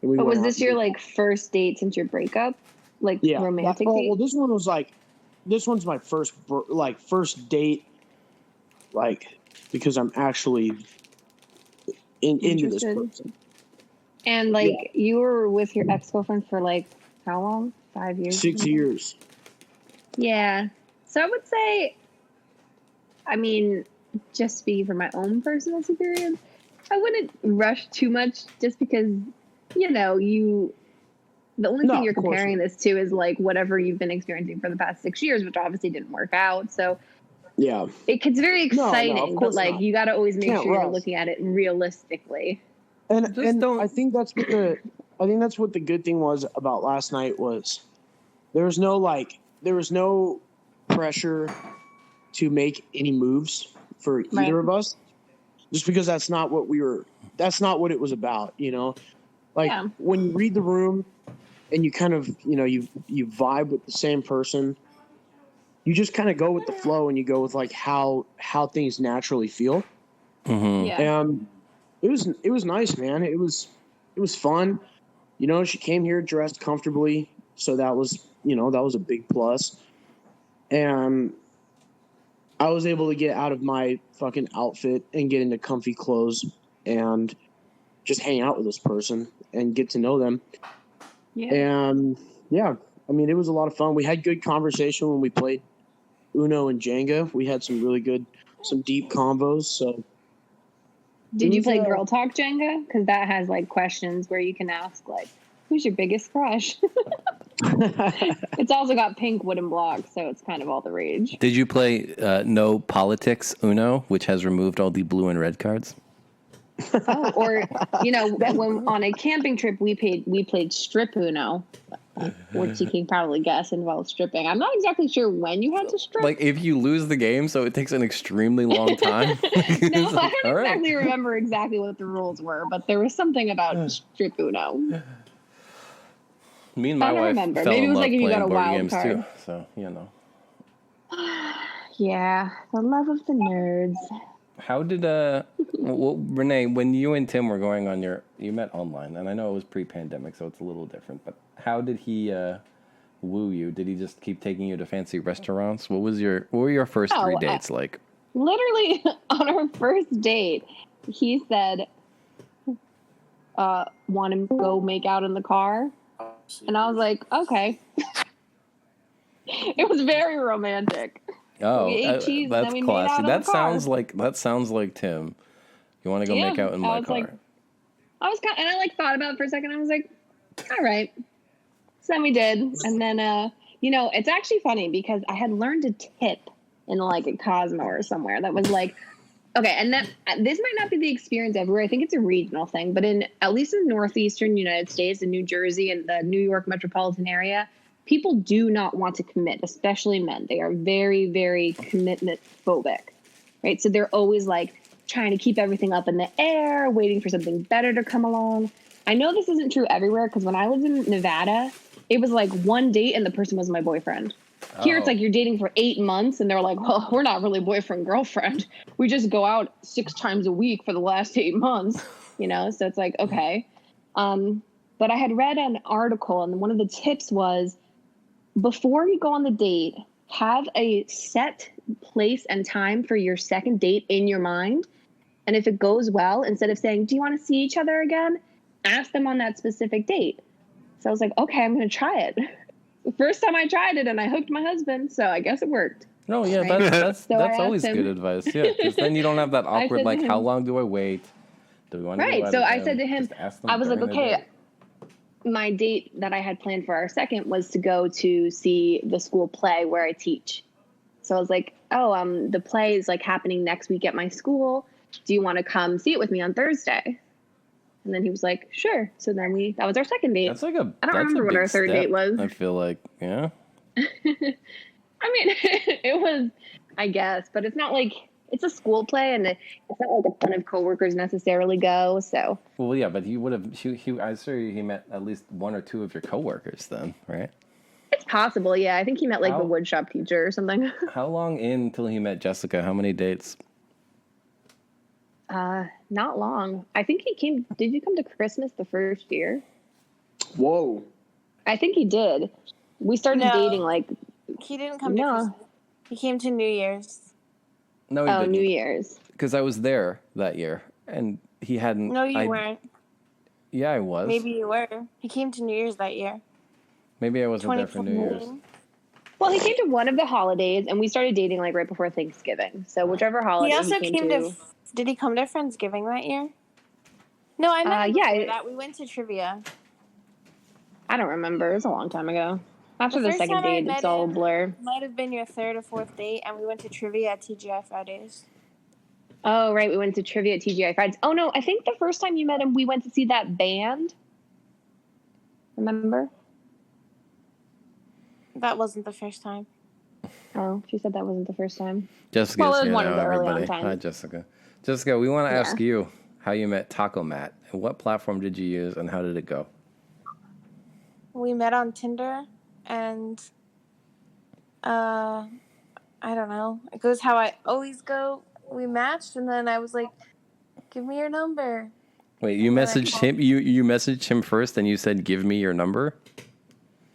S4: And we
S5: But
S4: went
S5: was
S4: out
S5: this
S4: and
S5: your
S4: did-
S5: like first date since your breakup? Like
S4: yeah
S5: romantic
S4: well,
S5: date?
S4: well, this one's my first date, like because I'm actually into this
S5: Interested.
S4: person.
S5: And like you were with your ex-girlfriend for like how long? 5 years?
S4: 6 years.
S5: Yeah. So I would say, I mean, just speaking from my own personal experience, I wouldn't rush too much just because, you know, you The only
S4: No,
S5: thing you're
S4: of course
S5: comparing this to is like whatever you've been experiencing for the past 6 years, which obviously didn't work out. So
S4: Yeah.
S5: it's very
S4: No, of
S5: exciting, but
S4: course
S5: like
S4: not.
S5: you got to always make
S4: Can't
S5: sure you're
S4: rush.
S5: looking at it realistically.
S4: And
S2: don't-
S4: I think that's what the good thing was about last night was there was no pressure to make any moves for either
S5: Right.
S4: of us, just because that's not what it was about, you know. Like
S5: Yeah.
S4: when you read the room and you kind of, you know, you vibe with the same person, you just kind of go with the flow and you go with like how things naturally feel.
S5: Yeah.
S4: And it was nice, man. It was fun. You know, she came here dressed comfortably, so that was a big plus. And I was able to get out of my fucking outfit and get into comfy clothes and just hang out with this person and get to know them.
S5: Yeah.
S4: And yeah, I mean, it was a lot of fun. We had good conversation when we played Uno and Jenga. We had some deep combos. So
S5: Did you play
S4: Yeah.
S5: Girl Talk Jenga? Because that has like questions where you can ask like, who's your biggest crush? It's also got pink wooden blocks, so it's kind of all the rage.
S2: Did you play No Politics Uno, which has removed all the blue and red cards?
S5: Oh, or you know, when on a camping trip we played Strip Uno, which you can probably guess involves stripping. I'm not exactly sure when you had to strip.
S2: Like if you lose the game, so it takes an extremely long time.
S5: No, I don't
S2: All right.
S5: exactly remember exactly what the rules were, but there was something about Strip Uno.
S2: Me and my
S5: I don't
S2: wife
S5: remember.
S2: fell
S5: Maybe
S2: in
S5: it was
S2: love
S5: like if you
S2: playing
S5: got a
S2: board
S5: wild
S2: games
S5: card.
S2: too. So you know.
S5: Yeah, the love of the nerds.
S2: How did Renee, when you and Tim were going on you met online, and I know it was pre-pandemic, so it's a little different. But how did he woo you? Did he just keep taking you to fancy restaurants? What were your first 3 dates like?
S5: Literally on our first date, he said, want to go make out in the car? And I was like, okay. It was very romantic.
S2: Oh,
S5: We ate cheese and
S2: that's
S5: then we made out
S2: classy.
S5: in
S2: That
S5: the car.
S2: sounds like Tim. You want to go
S5: Yeah,
S2: make out in
S5: I
S2: my
S5: was
S2: car?
S5: like- I was and I like thought about it for a second. I was like, all right. So then we did. And then, you know, it's actually funny because I had learned a tip in like a Cosmo or somewhere that was like, okay, and that this might not be the experience everywhere. I think it's a regional thing, but at least in northeastern United States, in New Jersey and the New York metropolitan area, people do not want to commit, especially men. They are very, very commitment phobic, right? So they're always like trying to keep everything up in the air, waiting for something better to come along. I know this isn't true everywhere because when I lived in Nevada, it was like one date and the person was my boyfriend. Here it's like you're dating for 8 months and they're like, well, we're not really boyfriend, girlfriend. We just go out 6 times a week for the last 8 months, you know? So it's like, okay. But I had read an article and one of the tips was before you go on the date, have a set place and time for your second date in your mind. And if it goes well, instead of saying, do you want to see each other again? Ask them on that specific date. So I was like, okay, I'm going to try it. The first time I tried it and I hooked my husband, so I guess it worked.
S2: No, yeah,
S5: Right.
S2: that's
S5: So I asked
S2: always
S5: him-
S2: good advice. Yeah, because then you don't have that awkward
S5: said to
S2: like, how
S5: him-
S2: long do I wait? Do we want to go
S5: Right.
S2: out
S5: So I
S2: again?
S5: said to him,
S2: Just ask them
S5: I was like,
S2: during the
S5: okay,
S2: date.
S5: my date that I had planned for our second was to go to see the school play where I teach. So I was like, oh, the play is like happening next week at my school. Do you want to come see it with me on Thursday? And then he was like, sure. So then that was our second date.
S2: That's like
S5: I don't remember what our third date was.
S2: I feel like, yeah.
S5: I mean, it was, I guess, but it's not like it's a school play and it's not like a ton of coworkers necessarily go. So
S2: Well, yeah, but he would have. I'm sure he met at least 1 or 2 of your coworkers then, right?
S5: it's possible. Yeah. I think he met like
S2: How-
S5: the woodshop teacher or something.
S2: How long in till he met Jessica? How many dates?
S5: Not long. I think did you come to Christmas the first year?
S4: Whoa.
S5: I think he did. We started
S7: No.
S5: dating like,
S7: He didn't come to
S5: No.
S7: Christmas. He came to New Year's.
S2: No, he didn't.
S5: New Year's.
S2: Because I was there that year, and he hadn't.
S7: No, you weren't.
S2: Yeah, I was.
S7: Maybe you were. He came to New Year's that year.
S2: Maybe I wasn't there for New Year's.
S7: 2014.
S5: Well, he came to one of the holidays and we started dating like right before Thanksgiving. So whichever holiday
S7: He also
S5: came
S7: came
S5: to.
S7: to. Did he come to Friendsgiving that year? No, I met him
S5: yeah,
S7: before that. We went to trivia.
S5: I don't remember. It was a long time ago. After the
S7: first
S5: second
S7: time I
S5: date,
S7: met
S5: it's all a
S7: him
S5: blur.
S7: might have been your third or fourth date, and we went to trivia at TGI Fridays.
S5: Oh, right. We went to trivia at TGI Fridays. Oh, no. I think the first time you met him, we went to see that band. Remember?
S7: That wasn't the first time.
S5: Oh, she said that wasn't the first time.
S2: Jessica's
S5: Well, it was
S2: here
S5: one of
S2: now,
S5: the early on
S2: everybody.
S5: times.
S2: Hi, Jessica. Jessica, we want to
S5: Yeah.
S2: ask you how you met Taco Matt. And what platform did you use, and how did it go?
S7: We met on Tinder, and I don't know. It goes how I always go. We matched, and then I was like, "Give me your number."
S2: Wait, you
S7: And then I
S2: messaged
S7: called-
S2: him? You messaged him first, and you said, "Give me your number."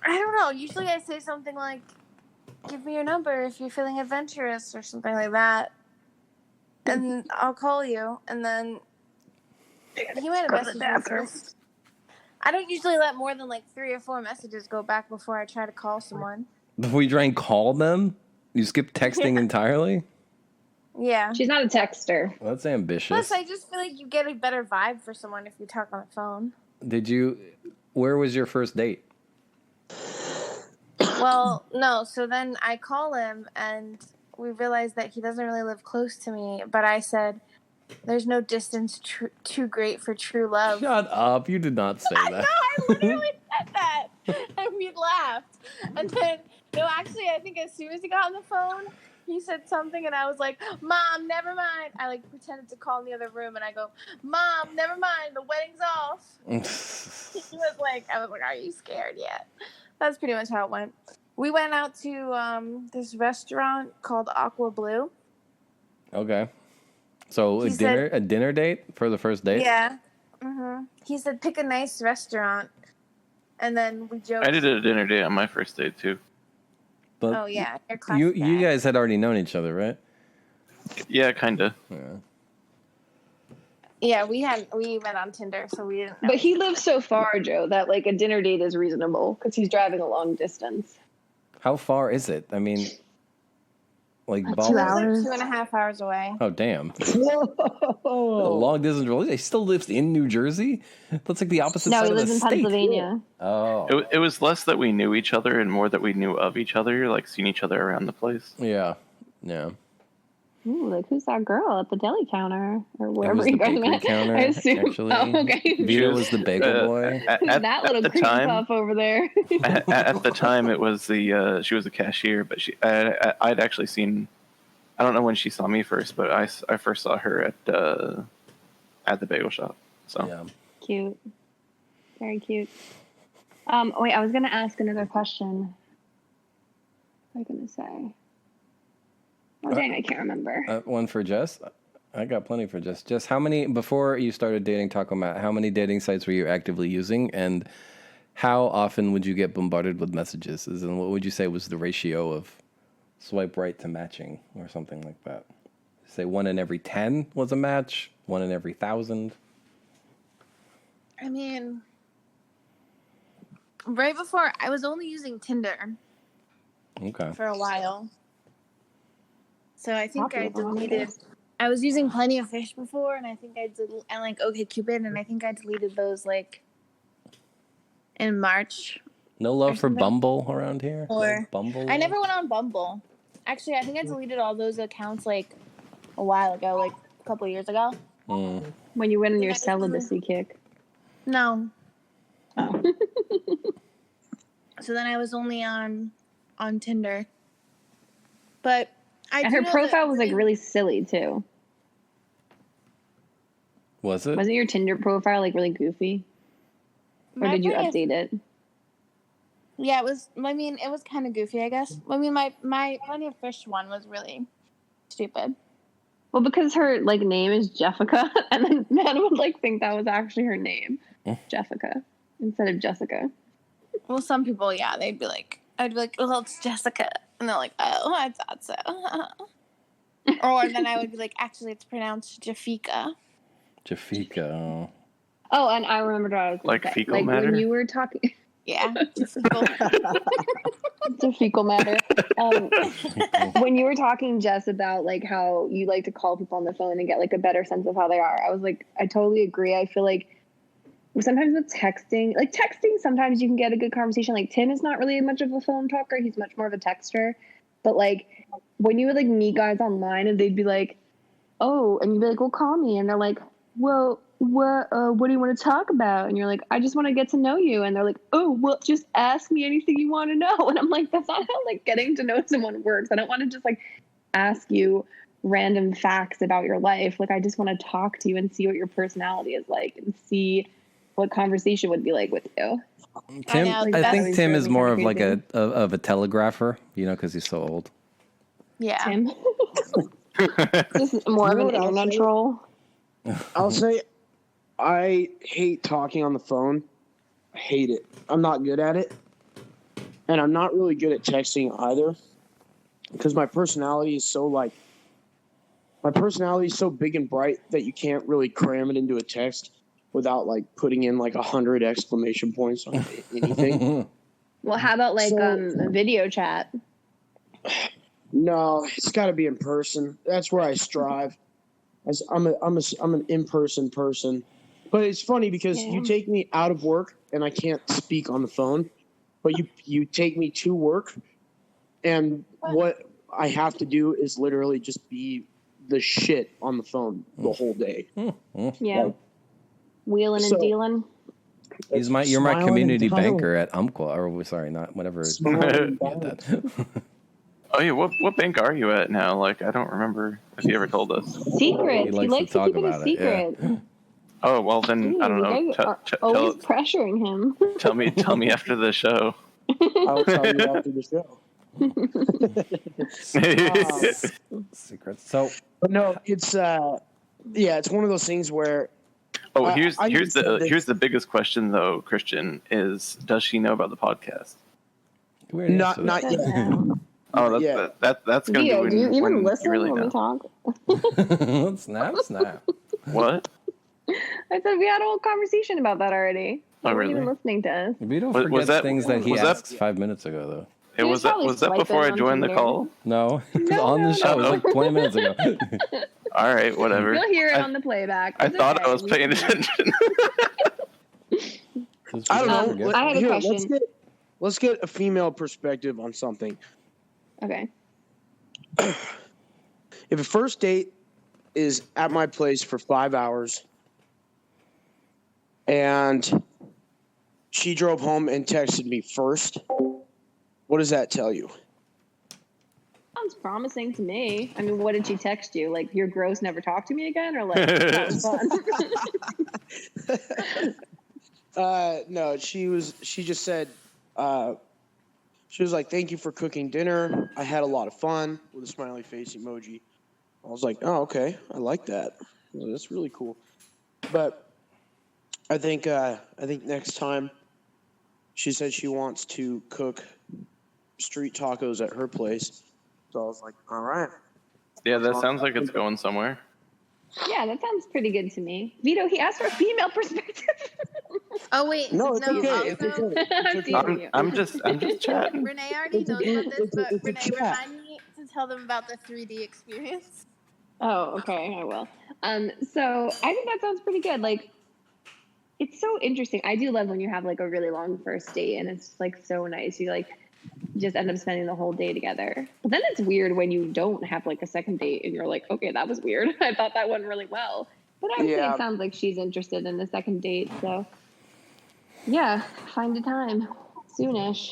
S7: I don't know. Usually, I say something like, "Give me your number if you're feeling adventurous," or something like that, and I'll call you. And then he might have messaged me first. I don't usually let more than like 3 or 4 messages go back before I try to call someone.
S2: Before you try and call them, you skip texting entirely.
S7: Yeah.
S5: She's not a texter.
S2: Well, that's ambitious.
S7: Plus, I just feel like you get a better vibe for someone if you talk on the phone.
S2: Did you? Where was your first date?
S7: Well, no. So then I call him, and we realized that he doesn't really live close to me. But I said, "There's no distance too great for true love."
S2: Shut up! You did not say
S7: I
S2: that.
S7: know, I literally said that. And we laughed. And then, no, actually, I think as soon as he got on the phone, he said something, and I was like, "Mom, never mind." I like pretended to call in the other room, and I go, "Mom, never mind. The wedding's off." I was like, "Are you scared yet?" That's pretty much how it went. We went out to this restaurant called Aqua Blue.
S2: Okay. So
S7: He said-
S2: a dinner date for the first date?
S7: Yeah. He said, "Pick a nice restaurant." And then we joked.
S6: I did a dinner date on my first date too.
S2: But
S7: Oh, yeah. Your
S2: you
S7: classic guy.
S2: guys had already known each other, right?
S6: Yeah, kinda.
S2: Yeah.
S7: Yeah, we met on Tinder, so we didn't know.
S5: But he lives so far, Joe, that like a dinner date is reasonable because he's driving a long distance.
S2: How far is it? I mean, like
S5: 2
S2: ball.
S5: hours.
S7: Like 2.5 hours away.
S2: Oh damn! A long distance relationship. He still lives in New Jersey. That's like the opposite
S5: No,
S2: side
S5: he
S2: of the
S5: lives in
S2: state.
S5: Pennsylvania.
S2: Oh,
S6: It was less that we knew each other and more that we knew of each other, like seeing each other around the place.
S2: yeah.
S5: Ooh, like who's that girl at the deli counter or
S2: It
S5: wherever
S2: was
S5: you
S2: the
S5: guys
S2: bakery
S5: met?
S2: counter,
S5: I assume.
S2: actually.
S5: Oh, okay.
S2: Vito was the bagel boy.
S5: That little
S6: the
S5: cream
S6: time,
S5: puff over there.
S6: at the time, it was she was the cashier, but I'd actually seen. I don't know when she saw me first, but I first saw her at the bagel shop. So
S2: Yeah.
S5: Cute. Very cute. Wait, I was gonna ask another question. What was I gonna say? Oh dang, I can't remember.
S2: One for Jess. I got plenty for Jess. Jess, how many before you started dating Taco Matt? How many dating sites were you actively using, and how often would you get bombarded with messages? And what would you say was the ratio of swipe right to matching, or something like that? Say 1 in every 10 was a match. 1 in every 1,000.
S7: I mean, right before, I was only using Tinder
S2: Okay.
S7: for a while. So I think I
S5: Popular one, I
S7: deleted. I was using Plenty of Fish before, and I think and like OkCupid, and I think I deleted those like in March.
S2: No love
S7: Or
S2: for
S7: something.
S2: Bumble around here.
S7: Or-
S2: No Bumble.
S7: I never went on Bumble. Actually, I think I deleted all those accounts like a while ago, like a couple years ago.
S2: Mm.
S5: When you went on your
S7: Yeah,
S5: celibacy kick.
S7: No.
S5: Oh.
S7: So then I was only on Tinder. But
S5: And her profile was like really silly too.
S2: Was it?
S5: Wasn't your Tinder profile like really goofy? Or did you update it?
S7: Yeah, it was. I mean, it was kind of goofy, I guess. I mean, my Plenty of Fish one was really stupid.
S5: Well, because her like name is Jeffica, and then men would like think that was actually her name, Jeffica, instead of Jessica.
S7: Well, some people, yeah, I'd be like, well, it's Jessica, and they're like, oh, I thought so. Or then I would be like, actually, it's pronounced Jafika.
S2: Jafika. Oh.
S5: Oh, and I remembered what I was going
S6: Like
S5: to say.
S6: fecal
S5: Like
S6: matter?
S5: when you were talking.
S7: Yeah, Jafika.
S5: It's a fecal matter. When you were talking, Jess, about like how you like to call people on the phone and get like a better sense of how they are, I was like, I totally agree. I feel like sometimes with texting, like texting, sometimes you can get a good conversation. Like Tim is not really much of a phone talker. He's much more of a texter. But like when you would like meet guys online and they'd be like, oh, and you'd be like, well, call me. And they're like, well, what do you want to talk about? And you're like, I just want to get to know you. And they're like, oh, well, just ask me anything you want to know. And I'm like, that's not how like getting to know someone works. I don't want to just like ask you random facts about your life. Like, I just want to talk to you and see what your personality is like and see what conversation would be like with you.
S2: Tim, I think Tim is more of like
S5: crazy.
S2: a telegrapher, you know, because he's so old.
S7: Yeah.
S5: Tim. This is more of
S4: You know
S5: an
S4: what I'll
S5: internet
S4: say?
S5: troll.
S4: I'll say I hate talking on the phone. I hate it. I'm not good at it. And I'm not really good at texting either. Because my personality is so big and bright that you can't really cram it into a text without like putting in like 100 exclamation points on anything.
S5: Well, how about like a video chat?
S4: No, it's got to be in person. That's where I strive. I'm an in-person person. But it's funny because you take me out of work and I can't speak on the phone, but you take me to work and what I have to do is literally just be the shit on the phone the whole day.
S5: Yeah. Wheeling and dealing.
S2: You're my
S4: Smiling
S2: community
S4: and dialing.
S2: banker at Umpqua, or sorry, not whatever.
S4: Smiling and
S2: Yeah, that.
S6: Oh yeah, what bank are you at now? Like, I don't remember if you ever told us.
S5: Secrets. He likes to
S2: talk
S5: keep it a
S2: about it, yeah.
S5: secret.
S6: Oh well, then I don't know.
S5: You guys are always pressuring him.
S6: Tell me after the show.
S4: I'll tell you after the show.
S2: Secrets. So,
S4: But no, it's it's one of those things where
S6: Oh,
S4: I
S6: here's
S4: understand that-
S6: the biggest question though, Christian, is does she know about the podcast?
S2: we already answered
S4: not
S2: that.
S4: yet.
S6: Oh,
S4: Yeah.
S6: that's gonna
S5: Vito,
S6: be
S5: do you
S6: when
S5: even
S6: you
S5: listen
S6: really
S5: when we
S6: know.
S5: talk?
S2: Snap.
S6: What?
S5: I said we had a whole conversation about that already.
S6: Oh,
S5: You weren't
S6: really?
S5: even listening to us.
S2: Vito
S6: Was
S2: forgets
S6: that-
S2: things that he
S6: was that-
S2: asks 5 minutes ago, though.
S6: It
S5: He
S6: was
S5: was
S6: that
S5: probably
S6: was that before I
S5: swiping
S6: joined the
S5: on Tinder.
S6: call?
S2: No, it was
S5: No,
S2: on the
S5: no,
S2: show. It was
S6: no.
S2: like 20 minutes ago.
S6: All right, whatever.
S5: You'll hear it
S6: I-
S5: on the playback.
S6: I
S5: It's
S6: thought
S5: okay.
S6: I was paying attention.
S4: I don't know.
S5: I had a
S4: Here,
S5: question.
S4: Let's get a female perspective on something.
S5: Okay.
S4: If a first date is at my place for 5 hours and she drove home and texted me first, what does that tell you?
S5: Sounds promising to me. I mean, what did she text you? Like, you're gross, never talk to me again? Or like, that was fun?
S4: No, she just said, she was like, thank you for cooking dinner. I had a lot of fun, with a smiley face emoji. I was like, oh, okay. I like that. Well, that's really cool. But I think next time she said she wants to cook street tacos at her place. So I was like, all right.
S6: Yeah, that sounds like it's going somewhere.
S5: Yeah, that sounds pretty good to me. Vito, he asked for a female perspective.
S7: Oh wait,
S4: No, it's okay.
S7: Also,
S4: It's okay.
S5: I'm
S4: It's okay.
S5: teasing you.
S6: I'm just chatting.
S7: Renee already
S4: It's a-
S7: knows about this,
S4: it's a-
S7: but
S4: it's a
S7: Renee,
S4: chat.
S7: remind me to tell them about the 3D experience.
S5: Oh, okay, I will. So I think that sounds pretty good. Like, it's so interesting. I do love when you have like a really long first date, and it's like so nice. You like just end up spending the whole day together. But then it's weird when you don't have like a second date, and you're like, okay, that was weird. I thought that went really well. But I would say
S4: Yeah.
S5: it sounds like she's interested in the second date. So yeah, find a time soonish.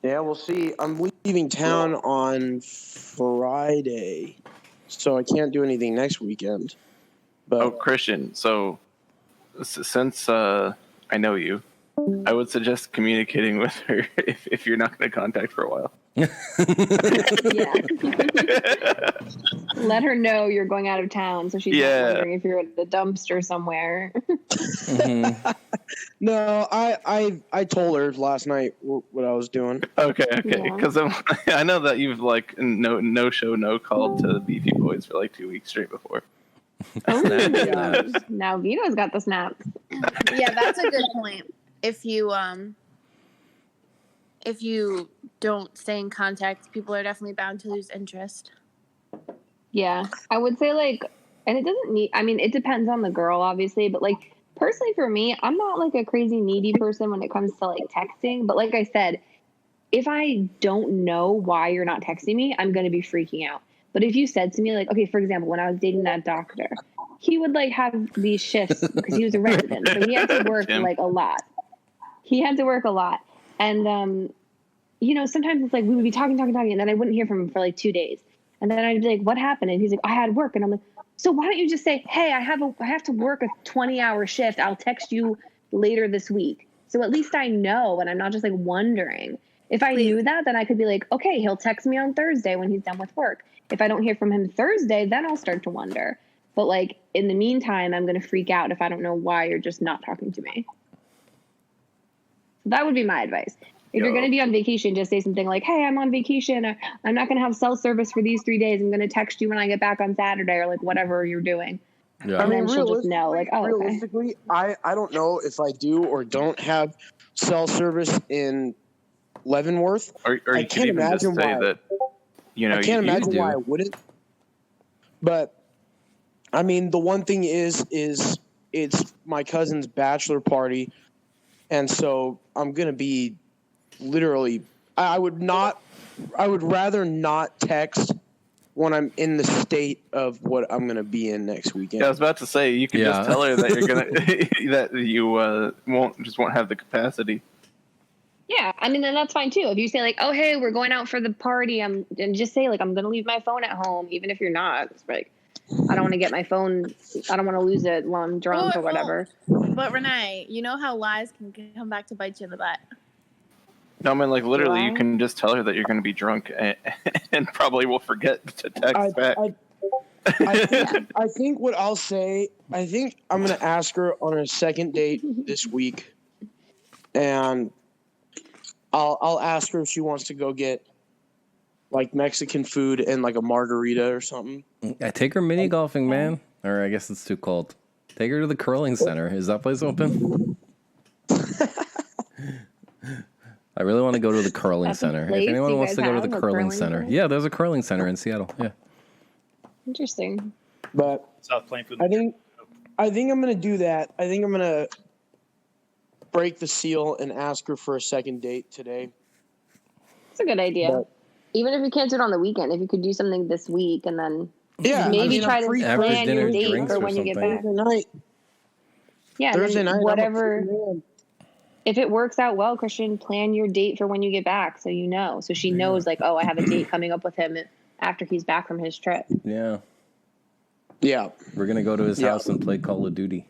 S4: Yeah, we'll see. I'm leaving town on Friday, so I can't do anything next weekend. But
S6: Oh, Christian. So since I know you, I would suggest communicating with her if you're not going to contact for a while.
S5: Yeah. Let her know you're going out of town, so she's
S6: Yeah.
S5: not wondering if you're at the dumpster somewhere.
S4: no, I told her last night what I was doing.
S6: Okay.
S5: Yeah.
S6: Because I know that you've like no show, no call to the Beefy Boys for like 2 weeks straight before.
S5: Now Vito's got the snap.
S7: Yeah, that's a good point. If you don't stay in contact, people are definitely bound to lose interest.
S5: Yeah, I would say like, and it doesn't need. I mean, it depends on the girl, obviously, but like Personally, for me, I'm not like a crazy needy person when it comes to like texting. But like I said, if I don't know why you're not texting me, I'm going to be freaking out. But if you said to me, like, okay, for example, when I was dating that doctor, he would like have these shifts because he was a resident. So he had to work like a lot. And, you know, sometimes it's like we would be talking, and then I wouldn't hear from him for like 2 days. And then I'd be like, what happened? And he's like, I had work. And I'm like, so why don't you just say, hey, I have to work a 20-hour shift. I'll text you later this week. So at least I know, and I'm not just like wondering. If I knew that, then I could be like, okay, he'll text me on Thursday when he's done with work. If I don't hear from him Thursday, then I'll start to wonder. But like in the meantime, I'm going to freak out if I don't know why you're just not talking to me. That would be my advice. If you're going to be on vacation, just say something like, hey, I'm on vacation. I'm not going to have cell service for these 3 days. I'm going to text you when I get back on Saturday or like whatever you're doing.
S2: Yeah.
S5: And then she'll just know like, oh,
S4: realistically, I don't know if I do or don't have cell service in Leavenworth.
S6: Or
S4: I
S6: you
S4: can't
S6: could even just
S4: imagine
S6: say
S4: why.
S6: that, you know,
S4: I can't imagine
S2: do.
S4: why I wouldn't. But I mean, the one thing is it's my cousin's bachelor party, and so I'm gonna be literally. I would rather not text when I'm in the state of what I'm gonna be in next weekend.
S6: Yeah, I was about to say you can just tell her that you're gonna that you won't have the capacity.
S5: yeah, I mean, then that's fine too. If you say like, oh, hey, we're going out for the party, and just say like, I'm going to leave my phone at home, even if you're not. It's like, I don't want to get my phone. I don't want to lose it while I'm drunk or whatever.
S7: But Renee, you know how lies can come back to bite you in the butt.
S6: No, I mean, like literally, you can just tell her that you're going to be drunk and probably will forget to text back.
S4: I think what I'll say, I think I'm going to ask her on a second date this week, and I'll ask her if she wants to go get like Mexican food and like a margarita or something.
S2: I take her mini golfing, man. Or I guess it's too cold. Take her to the curling center. Is that place open? I really want to go to the curling center. If anyone wants to go to the curling center. Yeah, there's a curling center in Seattle. Yeah.
S5: Interesting.
S4: But
S8: South Plainfield.
S4: I think I'm going to do that. I think I'm going to break the seal and ask her for a second date today.
S5: It's a good idea. Even if you can't do it on the weekend, if you could do something this week and then maybe try to plan your date for when you get back. Yeah,
S4: Thursday night,
S5: whatever. If it works out well, Christian, plan your date for when you get back so you know. So she knows like, oh, I have a date coming up with him after he's back from his trip.
S2: Yeah.
S4: Yeah.
S2: We're going to go to his house and play Call of Duty.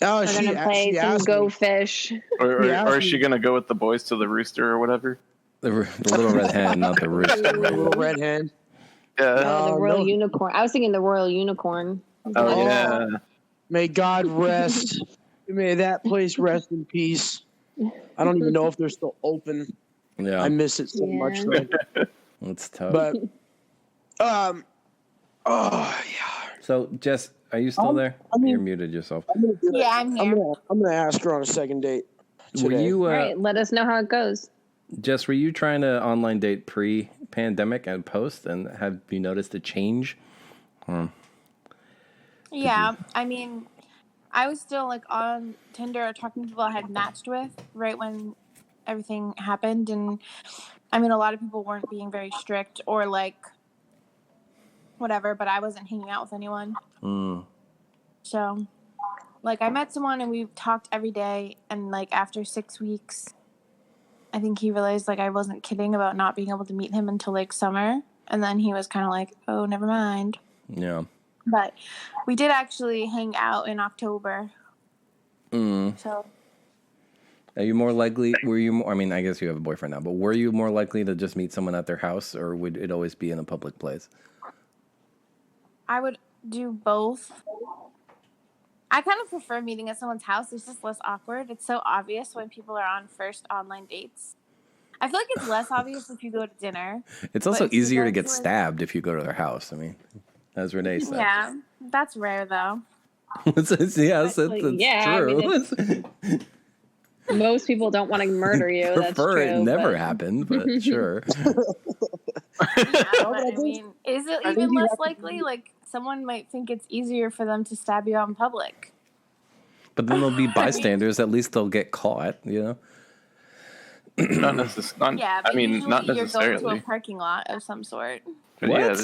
S4: Oh,
S5: We're going to play some Go Fish.
S6: Or is she going to go with the boys to the rooster or whatever?
S2: The little red hen, not the rooster.
S4: The little red hen.
S6: Yeah.
S5: Oh, the Royal Unicorn. I was thinking the Royal Unicorn.
S6: Oh, yeah.
S4: May God rest. May that place rest in peace. I don't even know if they're still open.
S2: Yeah.
S4: I miss it so much.
S2: It's tough.
S4: But, oh, yeah.
S2: So, Jess, are you still there? You're muted yourself.
S7: Yeah, I'm here.
S4: I'm gonna ask her on a second date today.
S2: Were you,
S5: All right, let us know how it goes.
S2: Jess, were you trying to online date pre-pandemic and post, and have you noticed a change?
S7: Yeah, I mean, I was still like on Tinder talking to people I had matched with right when everything happened, and I mean, a lot of people weren't being very strict or like whatever, but I wasn't hanging out with anyone. So, like, I met someone and we talked every day, and like after 6 weeks, I think he realized like I wasn't kidding about not being able to meet him until like summer, and then he was kind of like, "Oh, never mind."
S2: Yeah.
S7: But we did actually hang out in October. So,
S2: are you more likely? Were you? I mean, I guess you have a boyfriend now, but were you more likely to just meet someone at their house, or would it always be in a public place?
S7: I would do both. I kind of prefer meeting at someone's house. It's just less awkward. It's so obvious when people are on first online dates. I feel like it's less obvious if you go to dinner.
S2: It's also easier to get stabbed if you go to their house. I mean, as Renee said.
S7: Yeah, that's rare though.
S2: It's true.
S5: I mean, most people don't want to murder you. That's
S2: Prefer
S5: true,
S2: it never happened, but sure.
S7: Yeah, but I mean, is it even less likely? Like, someone might think it's easier for them to stab you out in public.
S2: But then there'll be bystanders. At least they'll get caught, you know?
S6: Not necessarily.
S7: Yeah, but
S6: I mean,
S7: usually
S6: not
S7: you're going
S6: necessarily.
S7: to a parking lot of some sort.
S6: But
S2: What?
S6: yeah,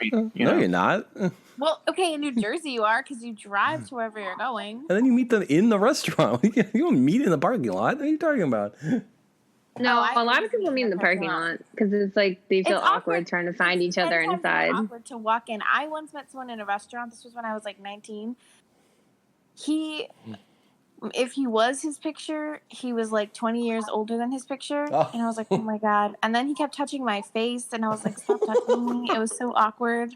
S6: I mean,
S2: No, you're not. And
S7: Well, okay, in New Jersey you are because you drive to wherever you're going.
S2: then you meet them in the restaurant. You don't meet in the parking lot. What are you talking about?
S5: No,
S7: I
S5: a lot of people meet in the parking lot because it's like they feel
S7: It's
S5: awkward trying to find each other
S7: 10 times more
S5: inside.
S7: awkward to walk in. I once met someone in a restaurant. This was when I was like 19. If he was his picture, he was like 20 years older than his picture.
S2: Oh.
S7: And I was like, oh my God. And then he kept touching my face and I was like, stop touching me. It was so awkward.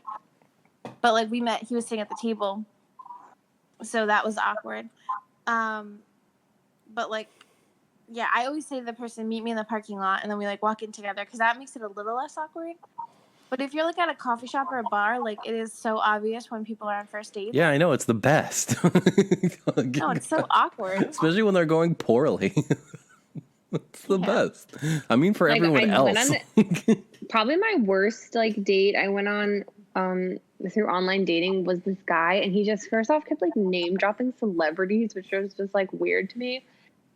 S7: But like we met, he was sitting at the table. So that was awkward. But like, yeah, I always say to the person, meet me in the parking lot. And then we like walk in together because that makes it a little less awkward. But if you're like at a coffee shop or a bar, like it is so obvious when people are on first dates.
S2: Yeah, I know. It's the best.
S7: No, it's so awkward.
S2: Especially when they're going poorly. It's the best. I mean, for
S5: Like,
S2: everyone
S5: I
S2: else.
S5: went Probably my worst like date I went on through online dating was this guy, and he just first off kept like name dropping celebrities, which was just like weird to me.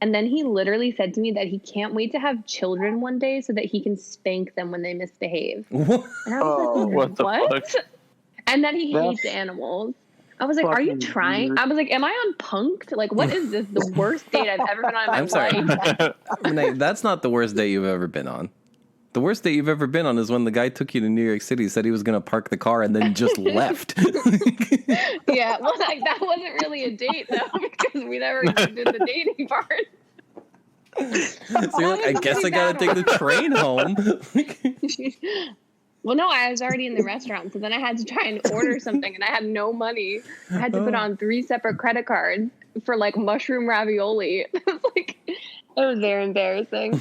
S5: And then he literally said to me that he can't wait to have children one day so that he can spank them when they misbehave.
S2: What?
S5: And I was like,
S6: what the
S5: what?
S6: fuck?
S5: And that he hates
S4: That's
S5: animals. I was like, are you
S4: fucking
S5: trying?
S4: weird.
S5: I was like, am I on punked? Like, what is this? The worst date I've ever been on in my
S2: I'm sorry.
S5: life.
S2: Renee, that's not the worst date you've ever been on. The worst date you've ever been on is when the guy took you to New York City, said he was going to park the car, and then just left.
S5: Yeah, well, like, that wasn't really a date, though, because we never did the dating part.
S2: So you're like, I guess I got to take the train home.
S5: Well, no, I was already in the restaurant, so then I had to try and order something, and I had no money. I had to put on 3 separate credit cards for, like, mushroom ravioli. It was, like, it was very embarrassing.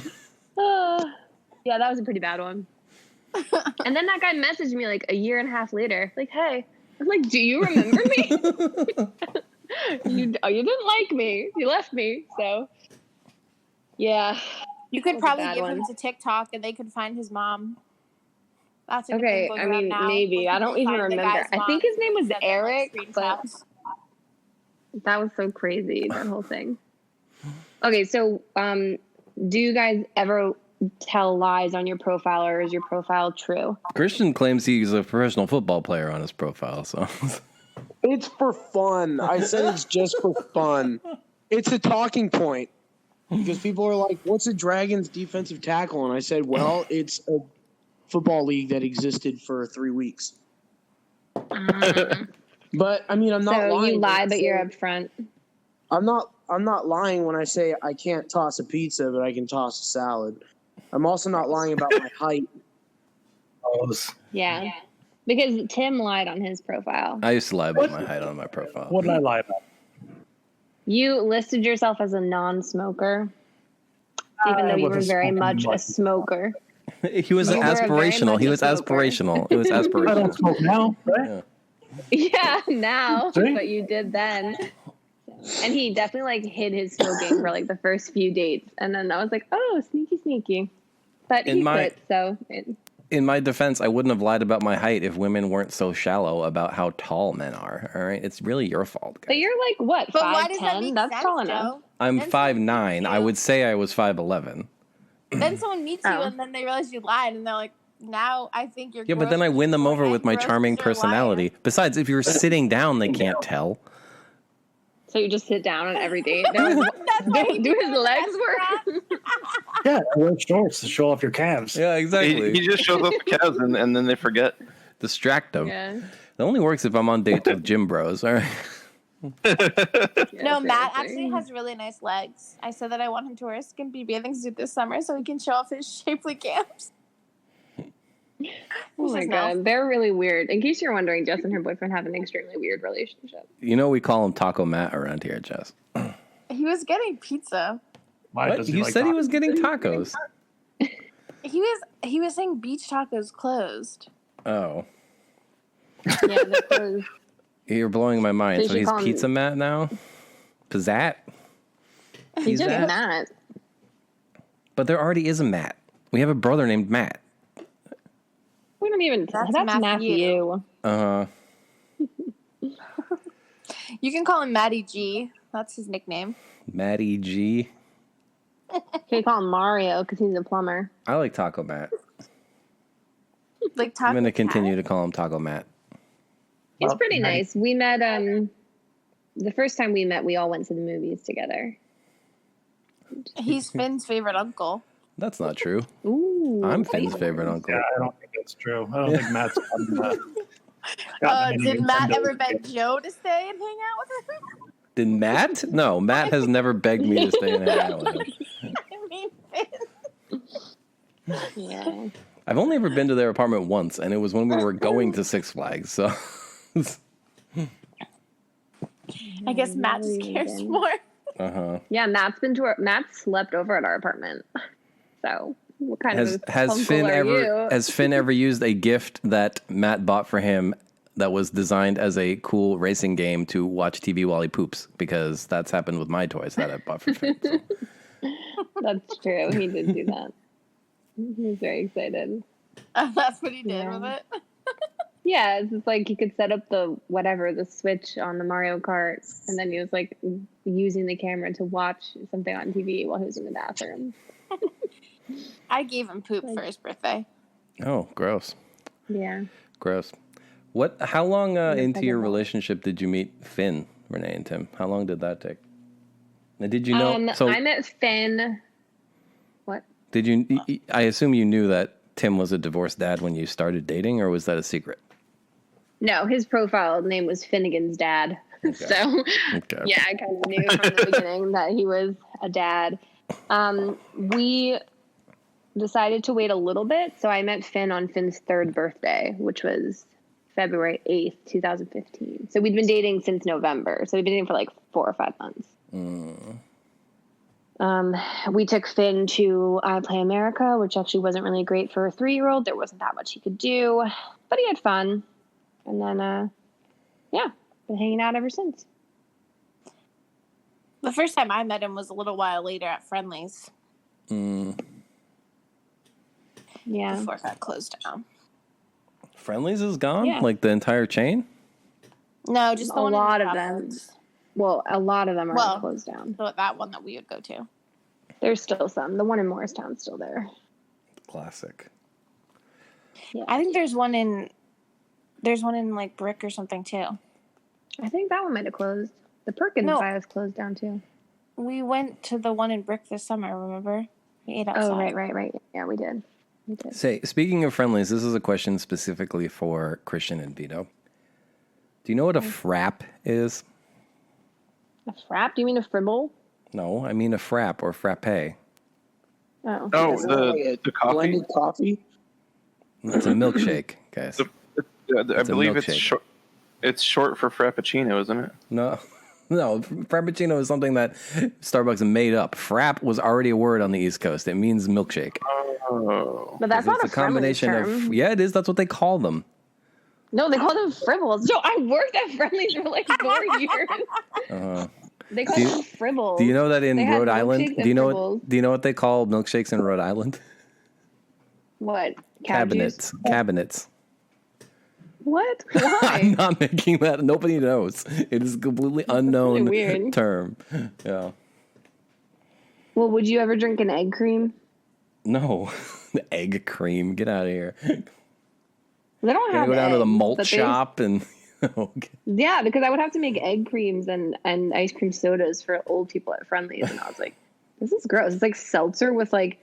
S5: Yeah, that was a pretty bad one. And then that guy messaged me, like, a year and a half later, like, hey. I'm like, do you remember me? You didn't like me. You left me, so... Yeah.
S7: You could
S5: That was a
S7: probably
S5: bad
S7: give
S5: one.
S7: him to TikTok and they could find his mom. That's a good
S5: Okay,
S7: thing going
S5: I
S7: around
S5: mean,
S7: now.
S5: maybe.
S7: When
S5: I don't
S7: people
S5: even
S7: find the
S5: remember.
S7: guy's
S5: I
S7: mom,
S5: think his name was
S7: send them, like,
S5: Eric, but
S7: screenshots.
S5: that was so crazy, that whole thing. Okay, so do you guys ever tell lies on your profile, or is your profile true?
S2: Christian claims he's a professional football player on his profile, so...
S4: It's for fun. I said it's just for fun. It's a talking point. Because people are like, what's a Dragons defensive tackle? And I said, well, it's a football league that existed for 3 weeks. But I mean, I'm not
S5: So
S4: lying.
S5: you lie,
S4: when I
S5: but you're
S4: say-
S5: upfront.
S4: I'm not lying when I say I can't toss a pizza, but I can toss a salad. I'm also not lying about my height.
S5: Yeah. Because Tim lied on his profile.
S2: I used to lie about my height on my profile.
S8: What did I lie about?
S5: You listed yourself as a non-smoker, even though
S8: I
S5: you were
S8: wasn't
S5: very
S8: smoking
S5: much a
S8: much.
S5: smoker.
S2: He was
S5: You were very
S2: aspirational.
S5: much
S2: He
S5: a
S2: was
S5: smoker.
S2: aspirational. It was
S8: I don't
S2: aspirational.
S8: smoke now, right?
S5: Yeah, now,
S8: See?
S5: but you did then. And he definitely like hid his smoking for like the first few dates, and then I was like, oh, sneaky. But
S2: In
S5: he
S2: my-
S5: quit, so
S2: In my defense, I wouldn't have lied about my height if women weren't so shallow about how tall men are. All right, it's really your fault,
S5: but
S2: guys.
S5: you're like what,
S7: But why does that
S5: 5'10"?
S7: make
S5: That's
S7: sense,
S5: tall enough.
S7: Joe?
S2: I'm
S7: Then someone
S2: 5'9".
S7: meets
S2: I
S7: you-
S2: would say I was 5'11".
S7: Then someone meets you
S5: Oh.
S7: and then they realize you lied and they're like, now I think you're
S2: Yeah, but then I win them over with my charming personality. Besides, if you're sitting down, they can't tell.
S5: So you just sit down on every date. They're like,
S7: That's why he
S5: do
S7: did
S5: his
S7: the
S5: legs
S7: best
S5: work?
S8: Yeah, I wear shorts to show off your calves.
S2: Yeah, exactly.
S6: He just shows up for cows and then they forget.
S2: Distract them.
S5: Yeah.
S2: It only works if I'm on dates with gym bros. All right.
S7: No, Matt
S5: seriously.
S7: actually has really nice legs. I said that I want him to wear a skimpy bathing suit this summer so he can show off his shapely calves.
S5: Oh my god, they're really weird. In case you're wondering, Jess and her boyfriend have an extremely weird relationship.
S2: You know we call him Taco Matt around here, Jess.
S7: He was getting pizza.
S8: Why
S2: What?
S8: does he
S2: You
S8: like
S2: said he
S8: tacos?
S2: was getting tacos.
S7: He was saying beach tacos closed.
S2: Oh.
S5: Yeah, they're closed.
S2: You're blowing my mind.
S5: They
S2: So
S5: should
S2: he's
S5: call him-
S2: Pizza Matt now? Pizzat?
S5: He's just
S2: that?
S5: Matt.
S2: But there already is a Matt. We have a brother named Matt.
S5: We don't even.
S7: That's
S5: That's
S7: Matthew.
S5: Matthew.
S7: You can call him Matty G. That's his nickname.
S2: Matty G.
S5: Okay, call him Mario because he's a plumber.
S2: I like Taco Matt.
S7: Like Taco
S2: I'm going to
S7: Cat?
S2: continue to call him Taco Matt.
S5: He's pretty nice. We met, the first time we met, we all went to the movies together.
S7: He's Finn's favorite uncle.
S2: That's not true.
S5: Ooh.
S2: I'm Finn's favorite uncle.
S8: Yeah, I don't think that's true. I don't think Matt's gotten any
S7: Did Matt
S8: Nintendo
S7: ever beg
S8: games.
S7: Joe to stay and hang out with him?
S2: Did Matt? No, Matt has never begged me to stay in hang out with him.
S7: I mean, Finn.
S5: Yeah.
S2: I've only ever been to their apartment once, and it was when we were going to Six Flags. So,
S7: I guess Matt just cares more.
S5: Yeah, Matt slept over at our apartment. So, what kind of
S2: has
S5: uncle
S2: Finn
S5: are
S2: ever
S5: you?
S2: has Finn ever used a gift that Matt bought for him that was designed as a cool racing game to watch TV while he poops? Because that's happened with my toys that I bought for Finn. So.
S5: That's true. He did do that. He was very excited.
S7: That's what he did with it.
S5: Yeah, it's just like he could set up the switch on the Mario Kart, and then he was like using the camera to watch something on TV while he was in the bathroom.
S7: I gave him poop for his birthday.
S2: Oh, gross.
S5: Yeah.
S2: Gross. What? How long into your
S5: second
S2: relationship did you meet Finn, Renee and Tim? How long did that take? And did you know?
S5: I met Finn. What?
S2: Did you? I assume you knew that Tim was a divorced dad when you started dating, or was that a secret?
S5: No, his profile name was Finnegan's dad.
S2: Okay.
S5: So,
S2: Okay.
S5: yeah, I kind of knew from the beginning that he was a dad. We decided to wait a little bit, so I met Finn on Finn's 3rd birthday, which was February 8th, 2015. So we'd been dating since November. So we'd been dating for like 4 or 5 months. We took Finn to I Play America, which actually wasn't really great for a 3-year-old. There wasn't that much he could do, but he had fun. And then, yeah, been hanging out ever since.
S7: The first time I met him was a little while later at Friendly's.
S5: Yeah.
S7: Before it got closed down.
S2: Friendly's is gone?
S5: Yeah.
S2: Like the entire chain?
S7: No, just the
S5: A
S7: one in
S5: lot of
S7: Providence.
S5: them. Well, a lot of them are
S7: Well,
S5: closed down.
S7: So that one that we would go to.
S5: There's still some. The one in Morristown's still there.
S2: Classic.
S5: Yeah.
S7: I think there's one in like Brick or something too.
S5: I think that one might have closed. The Perkins
S7: No.
S5: has closed down too.
S7: We went to the one in Brick this summer, remember? We ate outside.
S5: Oh, right. Yeah, we did.
S2: Say, speaking of Friendly's, this is a question specifically for Christian and Vito. Do you know what a frap is?
S5: A frap? Do you mean a fribble?
S2: No, I mean a frap or frappe.
S5: Oh.
S6: Oh,
S4: Like
S6: the coffee.
S4: blended coffee.
S2: It's a milkshake, guys.
S6: I
S2: It's a
S6: believe it's
S2: milkshake.
S6: short. It's short for frappuccino, isn't it?
S2: No, Frappuccino is something that Starbucks made up. Frap was already a word on the East Coast. It means milkshake.
S6: Oh,
S5: But that's not
S2: It's
S5: a combination
S2: of yeah, it is. That's what they call them.
S5: No, they call them fribbles. Yo, I worked at Friendly's for like 4 years. They call them fribbles.
S2: Do you know that in
S5: They had
S2: Rhode Island?
S5: milkshakes and
S2: Do you know
S5: fribbles.
S2: what? Do you know what they call milkshakes in Rhode Island?
S5: What? Cow juice?
S2: Cabinets.
S5: What?
S2: I'm
S5: Why?
S2: not making that. Nobody knows. It is a completely unknown
S5: really weird.
S2: term. Yeah.
S5: Well, would you ever drink an egg cream?
S2: No. Egg cream. Get out of here.
S5: They don't
S2: Gotta
S5: have
S2: go down to the
S5: eggs,
S2: malt
S5: but they-
S2: shop and. Okay.
S5: Yeah, because I would have to make egg creams and ice cream sodas for old people at Friendly's, and I was like, this is gross. It's like seltzer with like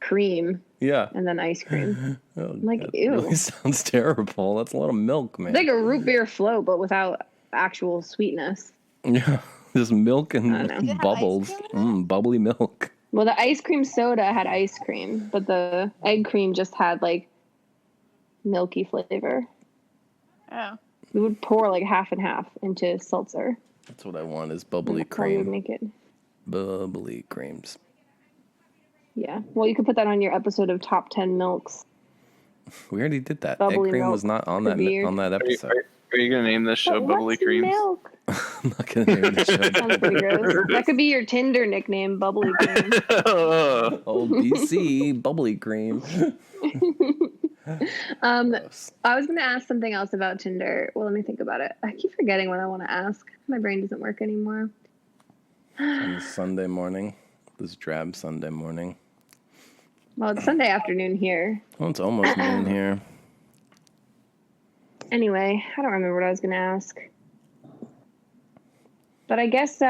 S5: cream
S2: Yeah.
S5: and then ice cream.
S2: Oh,
S5: I'm like,
S2: that
S5: ew.
S2: really sounds terrible. That's a lot of milk, man.
S5: It's like a root beer float, but without actual sweetness.
S2: Yeah. Just milk
S5: I don't know.
S2: and
S7: Did it have
S2: bubbles.
S7: ice cream
S2: Bubbly milk.
S5: Well, the ice cream soda had ice cream, but the egg cream just had like milky flavor.
S7: Oh.
S5: We would pour like half and half into seltzer.
S2: That's what I want is bubbly
S5: That's how we would
S2: cream.
S5: make it.
S2: Bubbly creams.
S5: Yeah. Well, you could put that on your episode of Top 10 Milks.
S2: We already did that.
S5: Bubbly
S2: Egg cream
S5: milk
S2: was not on
S5: could
S2: that
S5: be your-
S2: on that
S6: are you,
S2: episode.
S6: are you gonna name this show
S5: But
S6: Bubbly
S5: what's
S6: Creams?
S5: milk?
S2: I'm not gonna name the show.
S5: Sounds pretty gross. That could be your Tinder nickname, Bubbly Cream.
S2: Old BC bubbly cream.
S5: I was going to ask something else about Tinder. Well, let me think about it. I keep forgetting what I want to ask. My brain doesn't work anymore.
S2: On this Sunday morning. This drab Sunday morning.
S5: Well, it's Sunday afternoon here.
S2: Well, it's almost noon here.
S5: Anyway, I don't remember what I was going to ask. But I guess,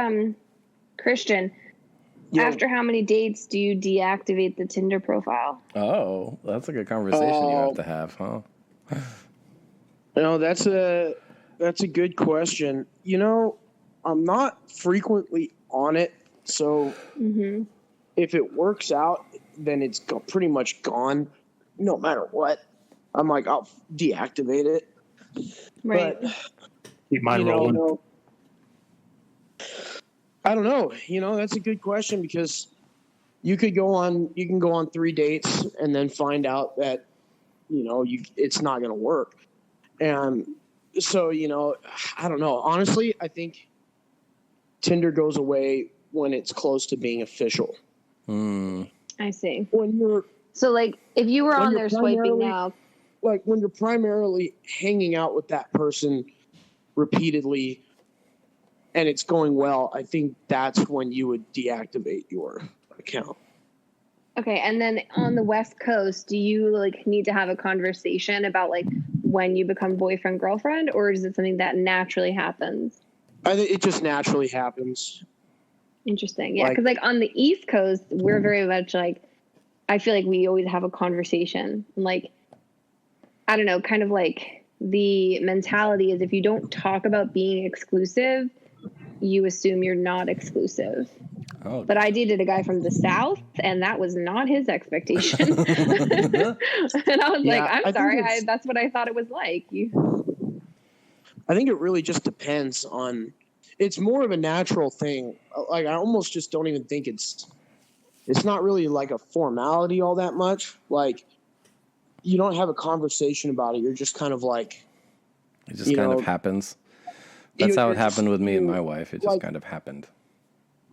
S5: Christian, after how many dates do you deactivate the Tinder profile?
S2: Oh, that's a good conversation you have, huh?
S4: That's a good question. I'm not frequently on it, so if it works out, then it's pretty much gone, no matter what. I'm like, I'll deactivate it.
S5: Right.
S4: But,
S8: Keep mine rolling.
S4: I don't know. That's a good question because you can go on 3 dates and then find out that, it's not going to work. And so, I don't know. Honestly, I think Tinder goes away when it's close to being official.
S5: I see.
S4: So,
S5: if you were on there swiping now.
S4: Like, when you're primarily hanging out with that person repeatedly and it's going well, I think that's when you would deactivate your account.
S5: Okay, and then on the West Coast, do you, need to have a conversation about, when you become boyfriend, girlfriend, or is it something that naturally happens?
S4: I think it just naturally happens.
S5: Interesting. Yeah, because on the East Coast, we're very much I feel like we always have a conversation. I don't know, kind of the mentality is if you don't talk about being exclusive, you assume you're not exclusive.
S2: Oh.
S5: But I dated a guy from the South, and that was not his expectation. And I was I'm sorry, that's what I thought it was like.
S4: I think it really just depends on. It's more of a natural thing. I almost just don't even think it's not really a formality all that much. You don't have a conversation about it. You're just kind of
S2: it just kind of happens. That's how it happened with me and my wife. It just kind of happened.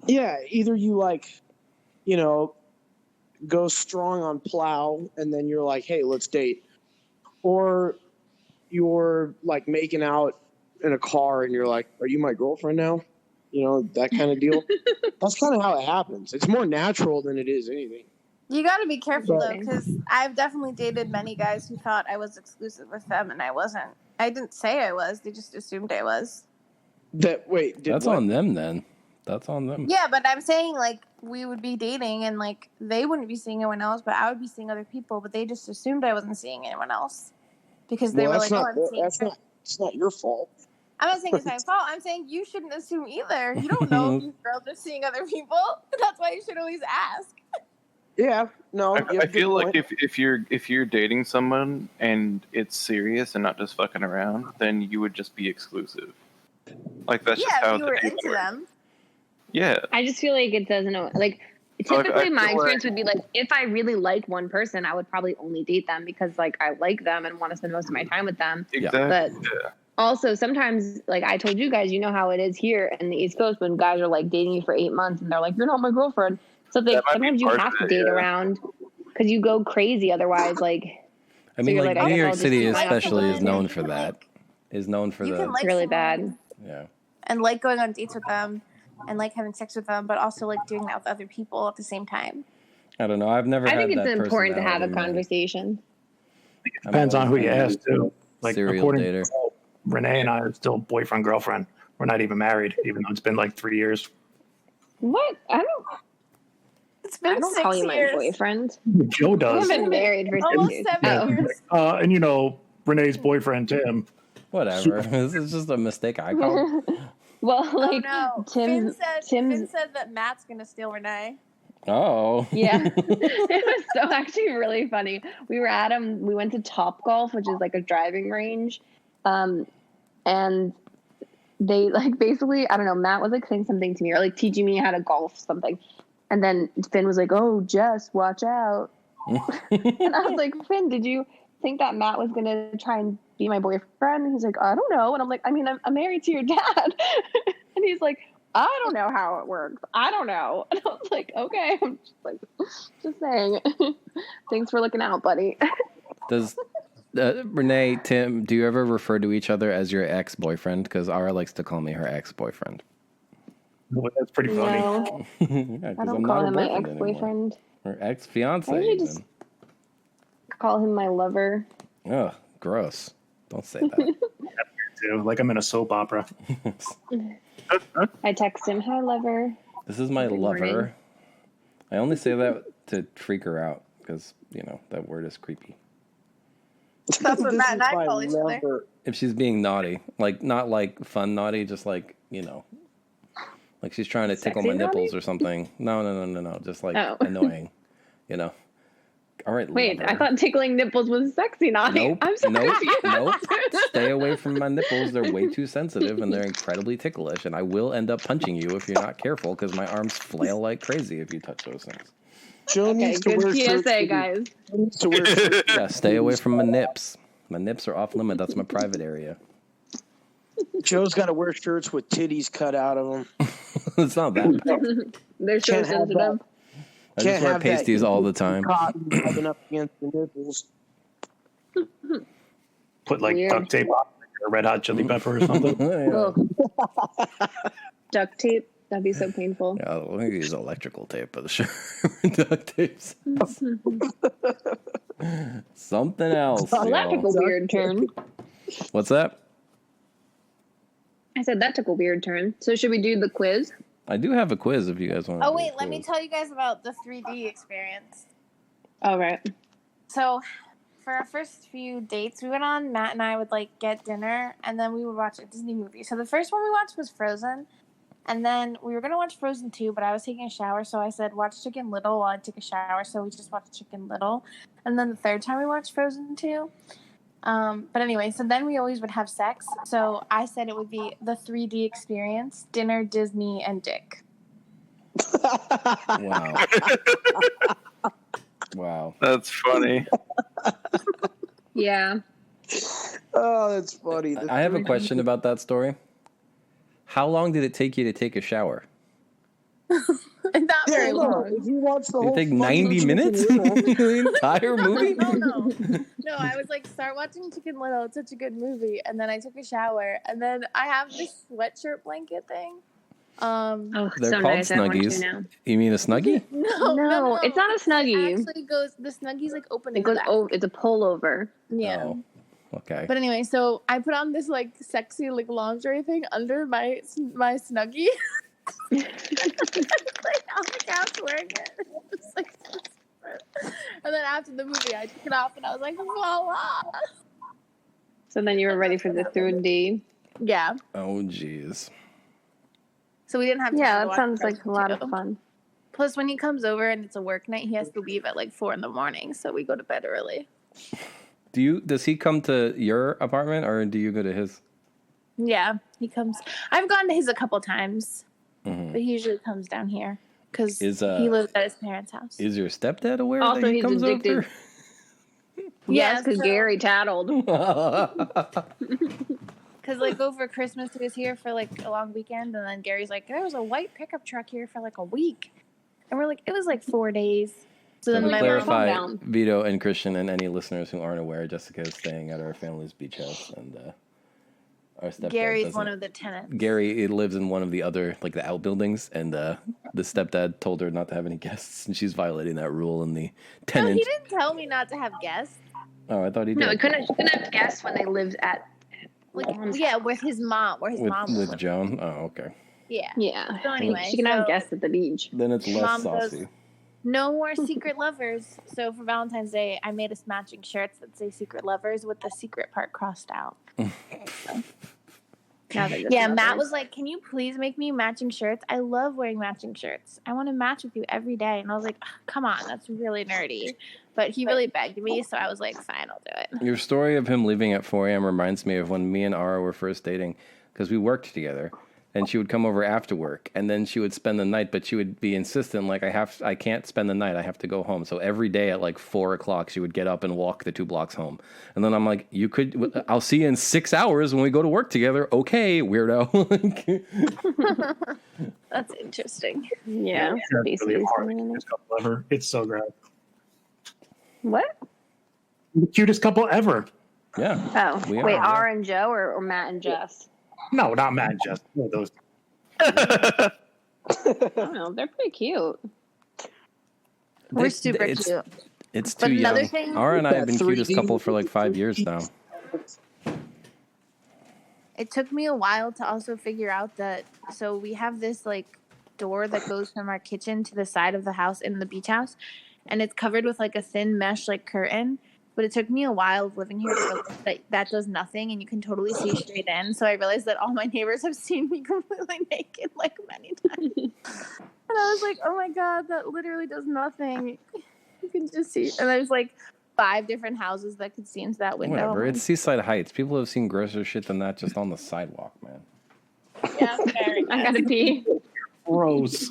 S4: Yeah, either you go strong on plow and then you're like, hey, let's date. Or you're making out in a car and you're like, are you my girlfriend now? That kind of deal. That's kind of how it happens. It's more natural than it is anything.
S7: You got to be careful, though, because I've definitely dated many guys who thought I was exclusive with them, and I wasn't. I didn't say I was. They just assumed I was.
S2: That's on them, then. That's on them.
S7: Yeah, but I'm saying, we would be dating, and, they wouldn't be seeing anyone else, but I would be seeing other people, but they just assumed I wasn't seeing anyone else. Because they were I'm seeing...
S4: It's not your fault.
S7: I'm not saying it's my fault. I'm saying you shouldn't assume either. You don't know if these girls are seeing other people. That's why you should always ask.
S4: Yeah, no.
S6: I feel like if you're dating someone and it's serious and not just fucking around, then you would just be exclusive. That's just how
S7: if you were into them.
S6: Yeah.
S5: I just feel like it doesn't know. Typically, my experience would be if I really like one person, I would probably only date them because I like them and want to spend most of my time with them.
S6: Exactly.
S5: But also sometimes, I told you guys, you know how it is here in the East Coast when guys are dating you for 8 months and they're like, you're not my girlfriend. So sometimes you have to date around because you go crazy otherwise.
S2: New York City especially is known for that. Is known for
S7: the
S5: really bad.
S2: Yeah.
S7: And going on dates with them and having sex with them, but also doing that with other people at the same time.
S2: I don't know. I've never.
S5: I think it's important to have a conversation.
S8: It depends on who you ask too.
S2: Serial
S8: according
S2: dater.
S8: to Renee and I are still boyfriend girlfriend. We're not even married, even though it's been 3 years.
S5: What?
S7: It's been
S5: I don't
S7: 6
S5: call you
S7: years.
S5: my boyfriend.
S8: Joe does.
S5: I've been married for
S7: almost
S5: 6 years.
S7: 7 years.
S8: And Renee's boyfriend Tim.
S2: Whatever. This is just a mistake I called.
S5: Well,
S7: no.
S5: Finn
S7: said that Matt's gonna steal Renee.
S2: Oh.
S5: Yeah. It was so actually really funny. We went to Top Golf, which is a driving range. And they basically, I don't know, Matt was saying something to me or teaching me how to golf something. And then Finn was like, oh, Jess, watch out. And I was like, Finn, did you think that Matt was going to try and be my boyfriend? And he's like, I don't know. And I'm like, I'm married to your dad. And he's like, I don't know how it works. I don't know. And I was like, okay. I'm just saying. Thanks for looking out, buddy.
S2: Does Renee, Tim, do you ever refer to each other as your ex-boyfriend? Because Ara likes to call me her ex-boyfriend.
S8: That's pretty funny.
S5: No,
S2: Yeah,
S5: I
S2: 'cause
S5: don't
S2: I'm
S5: call
S2: not
S5: him
S2: her
S5: my
S2: boyfriend anymore.
S5: ex-boyfriend.
S2: Or ex-fiance
S5: I usually
S2: even.
S5: just call him my lover.
S2: Ugh, gross. Don't say that.
S8: Too. Like I'm in a soap opera.
S5: I text him, "Hi, lover."
S2: This is my
S5: Good
S2: lover.
S5: morning.
S2: I only say that to freak her out because, that word is creepy.
S7: That's what
S4: This
S7: Matt
S4: is
S7: and I
S4: my
S7: call each other.
S4: lover.
S2: If she's being naughty, like not like fun naughty, just like, like she's trying to tickle my
S5: Sexy
S2: nipples
S5: naughty?
S2: or something. No. Just like
S5: Oh.
S2: annoying, All right,
S5: Wait,
S2: lover.
S5: I thought tickling nipples was sexy naughty.
S2: Nope,
S5: I'm so
S2: nope,
S5: confused.
S2: nope. Stay away from my nipples. They're way too sensitive and they're incredibly ticklish. And I will end up punching you if you're not careful because my arms flail like crazy if you touch those things.
S4: Joe
S5: Okay,
S4: needs to
S5: good
S4: wear shirts.
S5: PSA, guys.
S4: Joe needs to wear shirts.
S2: Yeah, stay away from my nips. My nips are off limit. That's my private area.
S4: Joe's got to wear shirts with titties cut out of them.
S2: It's not that bad.
S5: They're so
S4: Can't have that.
S5: sensitive.
S2: I just wear
S4: have that
S2: pasties all the time.
S4: Cotton rubbing up against the nipples.
S8: Put like
S5: Weird.
S8: duct tape on like a red hot chili pepper or something.
S2: Yeah.
S5: Ugh. Duct tape. That'd be so painful.
S2: Yeah, I think use electrical tape, but sure, duct tapes. Something else.
S5: Well, that took
S2: y'all.
S5: a weird turn.
S2: What's that?
S5: I said that took a weird turn. So should we do the quiz?
S2: I do have a quiz if you guys want.
S7: Oh wait, let me tell you guys about the 3D experience.
S5: All right.
S7: So, for our first few dates we went on, Matt and I would get dinner, and then we would watch a Disney movie. So the first one we watched was Frozen, and then we were gonna watch Frozen 2, but I was taking a shower, so I said watch Chicken Little while I took a shower. So we just watched Chicken Little, and then the third time we watched Frozen 2. But anyway, so then we always would have sex. So I said it would be the 3D experience: dinner, Disney, and dick.
S2: Wow. Wow.
S6: That's funny.
S5: Yeah.
S4: Oh, that's funny.
S2: I have a question about that story. How long did it take you to take a shower?
S7: Not very long.
S4: If you watch the
S2: Did
S4: whole
S2: it take
S4: fucking
S2: 90 minutes?
S4: Chicken Little,
S2: The entire movie?
S7: No, I was start watching Chicken Little. It's such a good movie. And then I took a shower. And then I have this sweatshirt blanket thing.
S5: Oh,
S2: They're
S5: so
S2: called
S5: nice. I want to
S2: Snuggies.
S5: now.
S2: You mean a Snuggie?
S5: No, it's not a
S7: It
S5: Snuggie.
S7: actually goes, the Snuggie's open in
S5: It goes
S7: the back.
S5: over. It's a pullover.
S7: Yeah.
S2: Oh, okay.
S7: But anyway, so I put on this sexy lingerie thing under my Snuggie. On the couch wearing it. It's and then after the movie, I took it off and I was like, voila.
S5: So then you were ready for the 3D.
S7: Yeah.
S2: Oh, jeez.
S7: So we didn't have time
S5: Yeah,
S7: to
S5: that
S7: watch
S5: sounds like a
S7: Frozen
S5: lot of
S7: 2.
S5: fun.
S7: Plus, when he comes over and it's a work night, he has to leave at 4 a.m. So we go to bed early.
S2: Does he come to your apartment or do you go to his?
S7: Yeah, he comes. I've gone to his a couple times, but he usually comes down here because he lives at his parents' house.
S2: Is your stepdad aware
S5: Also,
S2: that he
S5: he's
S2: comes
S5: addicted.
S2: over?
S5: Yes, because Gary tattled.
S7: Because over Christmas he was here for a long weekend, and then Gary's there was a white pickup truck here for a week, and we're it was 4 days. So then
S2: To
S7: my
S2: clarify,
S5: down.
S2: Vito and Christian and any listeners who aren't aware, Jessica is staying at our family's beach house, and our stepdad
S7: Gary's
S2: doesn't-
S7: one of the tenants.
S2: Gary lives in one of the other the outbuildings, and the stepdad told her not to have any guests, and she's violating that rule. And the
S7: No,
S2: tenant.
S7: he didn't tell me not to have guests.
S2: Oh, I thought he did.
S5: No, he couldn't have guessed when they lived at.
S7: Yeah, with his mom,
S2: with
S7: was.
S2: Joan. Oh, okay.
S7: Yeah.
S5: Yeah.
S7: So anyway,
S5: she can have guests at the beach.
S2: Then it's less
S7: Mom goes-
S2: saucy.
S7: No more secret lovers. So for Valentine's Day, I made us matching shirts that say secret lovers with the secret part crossed out.
S5: Now they're just
S7: Yeah,
S5: lovers.
S7: Matt was like, "Can you please make me matching shirts? I love wearing matching shirts. I want to match with you every day." And I was like, "Come on, that's really nerdy." But he really begged me, so I was like, "Fine, I'll do it."
S2: Your story of him leaving at 4 a.m. reminds me of when me and Ara were first dating, because we worked together, and she would come over after work, and then she would spend the night, but she would be insistent, I can't spend the night, I have to go home. So every day at 4 o'clock, she would get up and walk the 2 blocks home. And then I'm like, I'll see you in 6 hours when we go to work together. Okay, weirdo.
S7: That's interesting.
S5: Yeah.
S8: That's really
S5: Basically
S8: hard.
S5: something in it.
S8: Cutest couple ever. It's so great.
S5: What?
S8: The cutest couple ever.
S2: Yeah.
S5: Oh,
S2: We
S5: wait,
S2: are, yeah.
S5: R and Joe or Matt and Jess?
S8: No, not Matt and Jess. No, those.
S5: I don't know. They're pretty cute.
S7: We're super cute.
S2: It's
S7: But
S2: too
S7: another
S2: young.
S7: thing-
S2: Ara and I have been
S4: 3D
S2: cutest couple for like 5 years now.
S7: It took me a while to also figure out that. So we have this like door that goes from our kitchen to the side of the house in the beach house, and it's covered with like a thin mesh like curtain. But it took me a while of living here to realize that does nothing, and you can totally see straight in. So I realized that all my neighbors have seen me completely naked like many times, and I was like, "Oh my god, that literally does nothing." You can just see, and there's like 5 different houses that could see into that window.
S2: Whatever. It's Seaside Heights. People have seen grosser shit than that just on the sidewalk, man.
S7: Yeah, fair.
S5: I gotta pee.
S8: Gross.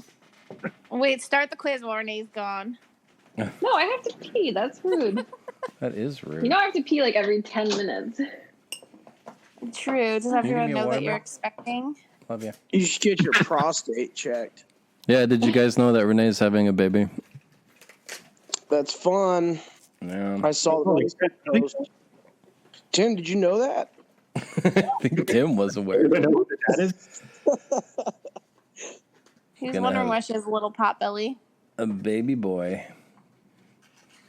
S7: Wait, start the quiz while Renee's gone.
S5: No, I have to pee. That's rude.
S2: That is rude.
S5: You know I have to pee like every 10 minutes.
S7: True. Does
S2: Can you give
S7: everyone
S2: me a
S7: know
S2: water
S7: that you're
S2: bottle?
S7: expecting?
S2: Love you.
S4: You should get your prostate checked.
S2: Yeah, did you guys know that Renee's having a baby?
S4: That's fun.
S2: Yeah.
S4: I saw the post. Tim, did you know that?
S2: I think Tim was aware.
S8: Anybody know what that is?
S7: He's
S2: Gonna
S7: wondering
S2: have-
S7: why she has a little pot belly.
S2: A baby boy.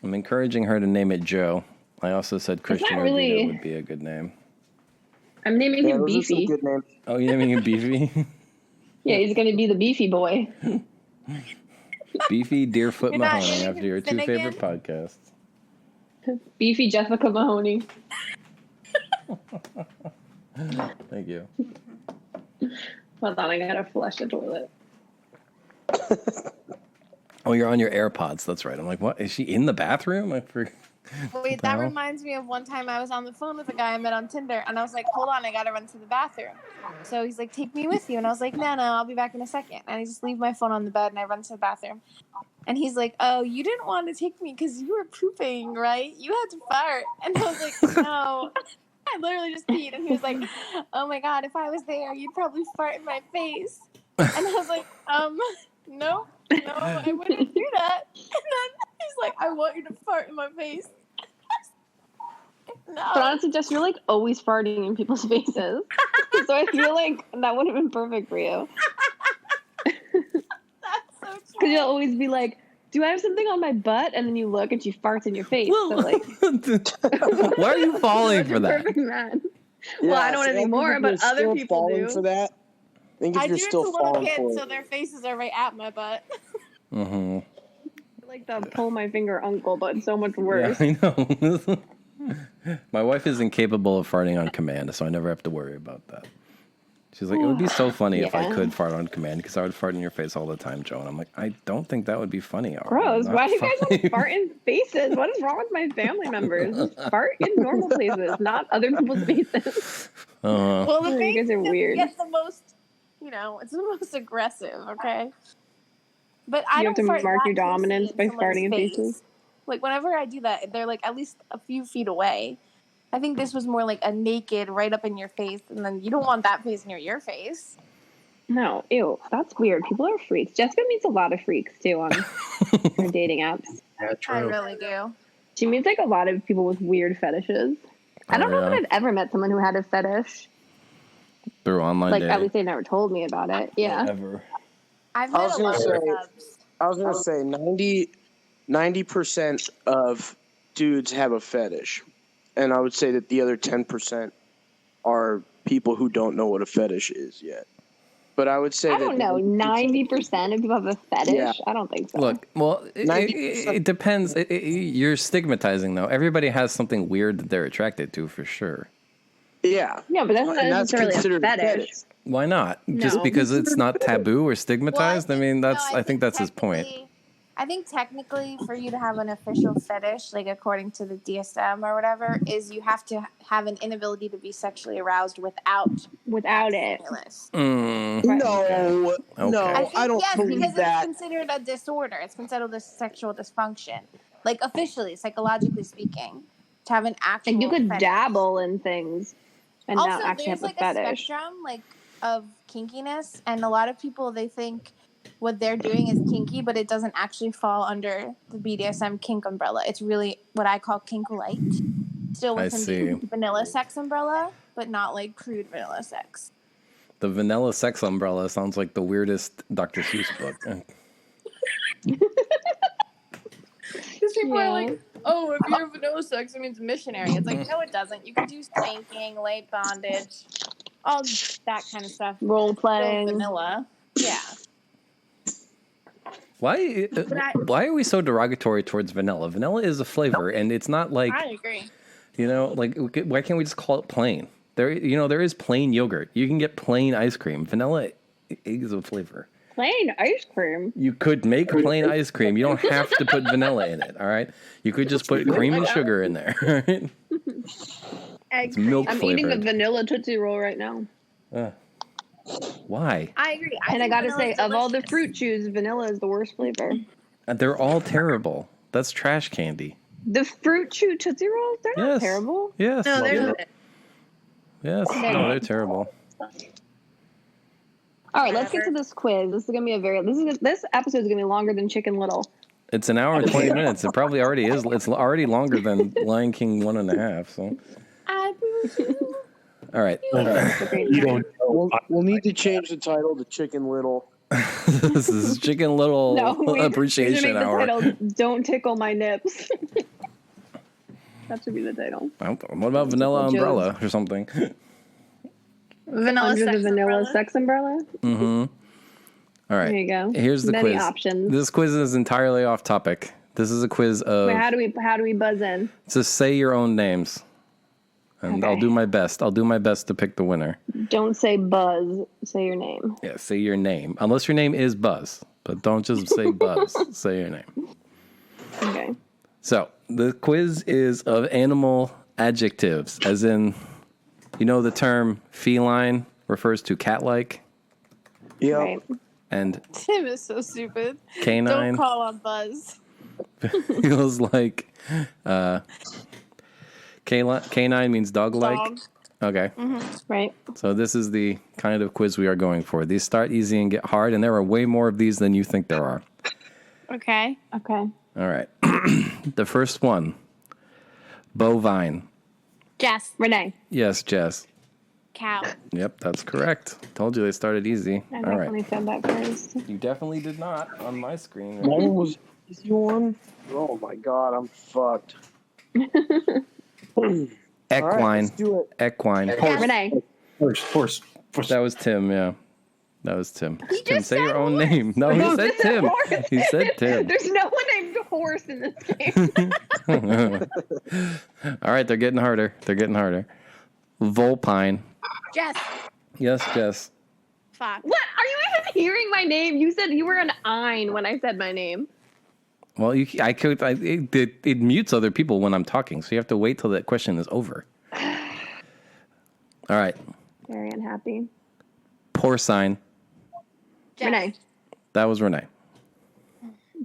S2: I'm encouraging her to name it Joe. I also said Christian
S5: really-
S2: Rodrigo would be a good name.
S5: I'm naming
S4: Yeah,
S5: him
S4: those are some
S5: Beefy.
S4: good names.
S2: Oh, you're naming him Beefy?
S5: Yeah, he's gonna be the Beefy boy.
S2: Beefy Deerfoot
S7: You're not
S2: Mahoney
S7: naming
S2: after your
S7: him
S2: 2
S7: Finnegan?
S2: favorite podcasts.
S5: Beefy Jessica Mahoney.
S2: Thank you.
S5: Hold on, I gotta flush the toilet.
S2: Oh, you're on your AirPods. That's right. I'm like, what? Is she in the bathroom? I forgot.
S7: Wait, that reminds me of one time I was on the phone with a guy I met on Tinder, and I was like, hold on, I gotta run to the bathroom. So he's like, take me with you. And I was like, no, I'll be back in a second. And I just leave my phone on the bed, and I run to the bathroom. And he's like, oh, you didn't want to take me because you were pooping, right? You had to fart. And I was like, no. I literally just peed. And he was like, oh my God, if I was there, you'd probably fart in my face. And I was like, no, I wouldn't do that. And then he's like, I want you to fart in my face. No.
S5: But honestly, Jess, you're like always farting in people's faces. So I feel like that would have been perfect for you.
S7: That's so
S5: Because
S7: true.
S5: you'll always be like, do I have something on my butt? And then you look and she farts in your face. So like,
S2: Why are you falling for that?
S5: perfect man. Well, I don't
S4: so think
S5: anymore,
S4: if
S5: but
S4: you're
S5: other
S4: still
S5: people
S4: falling
S5: do.
S4: for that. I think if
S7: I do
S4: you're
S7: it to
S4: still
S7: little
S4: falling
S7: kids,
S4: for
S7: so
S4: it.
S7: their faces are right at my butt.
S2: Mm-hmm.
S5: Like the pull my finger uncle, but so much
S2: Yeah,
S5: worse.
S2: I know. My wife is incapable of farting on command, so I never have to worry about that. She's like, it would be so funny if I
S5: Yeah.
S2: could fart on command because I would fart in your face all the time, Joe. And I'm like, I don't think that would be funny. Ari.
S5: Gross.
S2: Not
S5: Why do you guys
S2: funny.
S5: want fart in faces? What is wrong with my family members? Just fart in normal places, not other people's faces.
S7: Well, the
S5: You
S7: face
S5: guys are weird.
S7: gets the most, it's the most aggressive, okay? But I
S5: You
S7: don't
S5: have to
S7: fart
S5: mark
S7: that
S5: your dominance
S7: closely
S5: by
S7: someone's
S5: farting in
S7: face.
S5: faces.
S7: Like, whenever I do that, they're like at least a few feet away. I think this was more like a naked right up in your face, and then you don't want that face near your face.
S5: No, ew, that's weird. People are freaks. Jessica meets a lot of freaks too on her dating apps.
S8: Yeah,
S7: I
S8: true.
S7: really do.
S5: She meets like a lot of people with weird fetishes. I don't know that
S2: yeah.
S5: I've ever met someone who had a fetish.
S2: Through online
S5: Like,
S2: dating.
S5: at least they never told me about it. Yeah.
S2: Ever.
S7: I've
S4: I
S7: met
S4: was
S7: a lot
S4: gonna
S7: of
S4: say-
S7: subs.
S4: I was gonna say 90% of dudes have a fetish, and I would say that the other 10% are people who don't know what a fetish is yet. But I would say
S5: I
S4: that
S5: don't know. 90% of people have a fetish?
S4: Yeah.
S5: I don't think so.
S2: Look, well, it
S4: 90%.
S2: depends. You're stigmatizing, though. Everybody has something weird that they're attracted to, for sure.
S4: Yeah,
S5: No, but that's not
S4: and that's
S5: necessarily a
S4: considered
S5: fetish.
S2: Why not? Just
S5: No.
S2: because it's not taboo or stigmatized?
S7: Well,
S2: I mean,
S7: no,
S2: I think that's his point.
S7: technically- I think technically for you to have an official fetish, like according to the DSM or whatever, is you have to have an inability to be sexually aroused without
S5: Without it.
S7: stimulus.
S2: Mm,
S4: no,
S2: Okay.
S4: no,
S7: I think,
S4: I don't
S7: yes,
S4: believe
S7: because
S4: that.
S7: it's considered a disorder. It's considered a sexual dysfunction. Like officially, psychologically speaking, to have an actual
S5: Like, you could
S7: fetish.
S5: dabble in things and
S7: Also,
S5: not actually
S7: there's
S5: have a
S7: like a
S5: fetish.
S7: spectrum like of kinkiness, and a lot of people they think what they're doing is kinky, but it doesn't actually fall under the BDSM kink umbrella. It's really what I call kink light, still
S2: I
S7: within
S2: see.
S7: the vanilla sex umbrella, but not like crude vanilla sex.
S2: The vanilla sex umbrella sounds like the weirdest Dr. Seuss book.
S7: Because people are like, oh, if you're vanilla sex, it means missionary. It's like, no, it doesn't. You can do spanking, late bondage, all that kind of stuff.
S5: Role
S7: Still
S5: playing.
S7: vanilla. Yeah.
S2: Why are we so derogatory towards vanilla? Vanilla is a flavor, and it's not like,
S7: I agree.
S2: like, why can't we just call it plain? There is plain yogurt. You can get plain ice cream. Vanilla is a flavor.
S5: Plain ice cream.
S2: You could make plain ice cream. You don't have to put vanilla in it, all right? You could just put cream and sugar in there, all right? It's milk
S5: I'm
S2: flavored.
S5: eating a vanilla Tootsie Roll right now.
S2: Why?
S7: I agree.
S5: And I gotta say,
S7: vanilla's
S5: of all the
S7: delicious.
S5: fruit chews, vanilla is the worst flavor.
S2: They're all terrible. That's trash candy.
S5: The fruit chew Tootsie Rolls, they're not
S2: Yes.
S5: terrible.
S2: Yes.
S7: No, they're
S2: Yes. No, they're terrible.
S5: All right, let's get to this quiz. This is gonna be this episode is gonna be longer than Chicken Little.
S2: It's an hour and 20 minutes. It probably already is. It's already longer than Lion King 1.5. So.
S7: I
S2: All right.
S8: You don't know.
S4: We'll need to change the title to Chicken Little.
S2: This is Chicken Little
S5: we
S2: Appreciation
S5: should make
S2: Hour.
S5: the title, Don't Tickle My Nips. That should be the title.
S2: What about Vanilla Umbrella or something?
S7: vanilla
S5: Under
S7: sex
S5: the vanilla
S7: umbrella.
S5: sex umbrella.
S2: Mm-hmm. All right.
S5: There you go.
S2: Here's the
S5: Many
S2: quiz.
S5: options.
S2: This quiz is entirely off topic. This is a quiz of
S5: Wait, how do we buzz in?
S2: just say your own names. And I'll
S5: Okay.
S2: do my best. I'll do my best to pick the winner.
S5: Don't say Buzz. Say your name.
S2: Yeah, say your name. Unless your name is Buzz. But don't just say Buzz. Say your name.
S5: Okay.
S2: So, the quiz is of animal adjectives, as in, the term feline refers to cat-like,
S4: Yep.
S5: Right.
S2: and
S7: Tim is so stupid.
S2: canine
S7: Don't call on Buzz.
S2: feels like, canine means dog-like.
S7: Dog.
S2: Okay,
S5: Right.
S2: so this is the kind of quiz we are going for. These start easy and get hard, and there are way more of these than you think there are.
S7: Okay.
S5: Okay.
S2: All right. The first one, bovine.
S7: Jess.
S5: Renee.
S2: Yes, Jess.
S7: Cow.
S2: Yep, that's correct. Told you they started easy.
S5: I
S2: All
S5: definitely
S2: right.
S5: said that first.
S2: You definitely did not on my screen.
S4: Mine was easy one. Oh my god, I'm fucked.
S2: Equine.
S4: All right, let's do it.
S2: Equine.
S5: Renee.
S8: Horse.
S2: That was Tim, yeah. That was Tim.
S7: He
S2: Tim,
S7: just
S2: say your
S7: said
S2: own
S7: horse.
S2: name. No, he
S5: No,
S2: said
S5: this is
S2: Tim.
S5: horse.
S2: He said Tim.
S5: There's no one named Horse in this game.
S2: All right, they're getting harder. They're getting harder. Vulpine.
S7: Jess.
S2: Yes, Jess.
S7: Fox.
S5: What? Are you even hearing my name? You said you were an ein when I said my name.
S2: Well, it mutes other people when I'm talking, so you have to wait till that question is over. All right.
S5: Very unhappy.
S2: Porcine.
S7: Jess.
S5: Renee.
S2: That was Renee.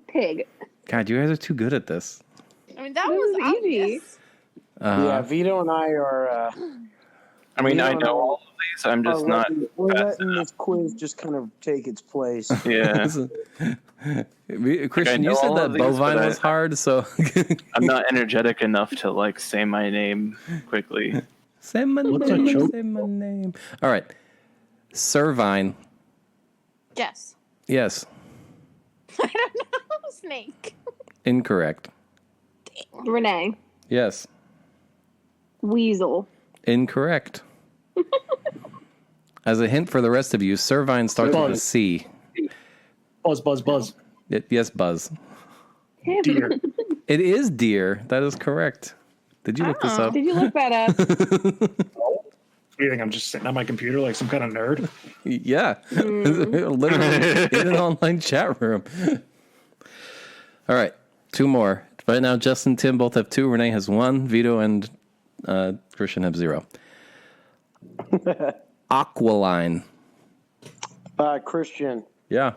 S5: Pig.
S2: God, you guys are too good at this.
S7: I mean, that
S5: This
S7: was
S5: is easy.
S7: obvious.
S4: Yeah, Vito and I are.
S6: I mean, I
S4: No,
S6: know
S4: no.
S6: all of these. I'm just
S4: are
S6: not.
S4: we're
S6: fast
S4: letting this quiz just kind of take its place.
S6: Yeah,
S2: Christian,
S6: know
S2: you said
S6: all
S2: that
S6: of these,
S2: bovine
S6: but
S2: was hard, so
S6: I'm not energetic enough to say my name quickly.
S2: say my
S8: What's a
S2: name.
S8: choke?
S2: Say my name. All right. Cervine.
S7: Jess.
S2: Yes.
S7: I don't know. Snake.
S2: Incorrect.
S5: Renee.
S2: Yes.
S5: Weasel.
S2: Incorrect. As a hint for the rest of you, cervine starts with a
S8: Buzz.
S2: C.
S8: Buzz.
S2: Yes, Buzz.
S8: Deer.
S2: It is deer. That is correct. Did you look this up?
S5: Did you look that up?
S8: What do you think? I'm just sitting on my computer like some kind of nerd?
S2: Yeah. Literally in an online chat room. All right. 2 more. Right now, Jess and Tim both have 2. Renee has 1. Vito and Christian have 0. Aqualine.
S4: Christian.
S2: Yeah.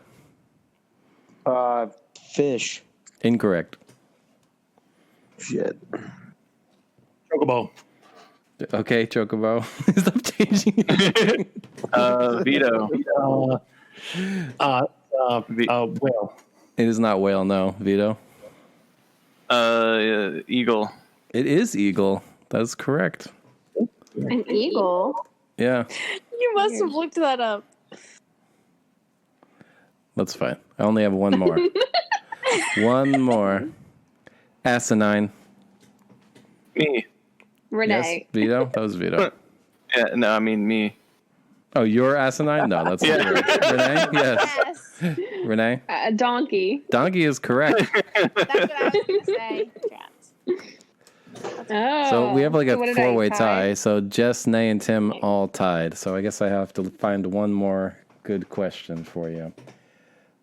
S4: Fish.
S2: Incorrect.
S4: Shit.
S8: Chocobo.
S2: Okay, Chocobo. Stop changing it.
S6: Vito.
S8: Whale.
S2: It is not whale, no. Vito.
S6: Eagle.
S2: It is eagle. That is correct.
S5: An eagle.
S2: Yeah.
S7: You must have looked that up.
S2: That's fine. I only have one more. One more. Asinine.
S6: Me.
S5: Renee.
S2: Yes, Vito? That was Vito.
S6: Yeah, no, I mean me.
S2: Oh, you're asinine? No, that's not correct. Renee? Yes.
S7: Yes.
S2: Renee?
S5: A donkey.
S2: Donkey is correct.
S7: That's what I was going to say.
S5: Oh.
S2: So we have like a
S5: So what did I
S2: four-way tie. So Jess, Nay, and Tim all tied. So I guess I have to find one more good question for you.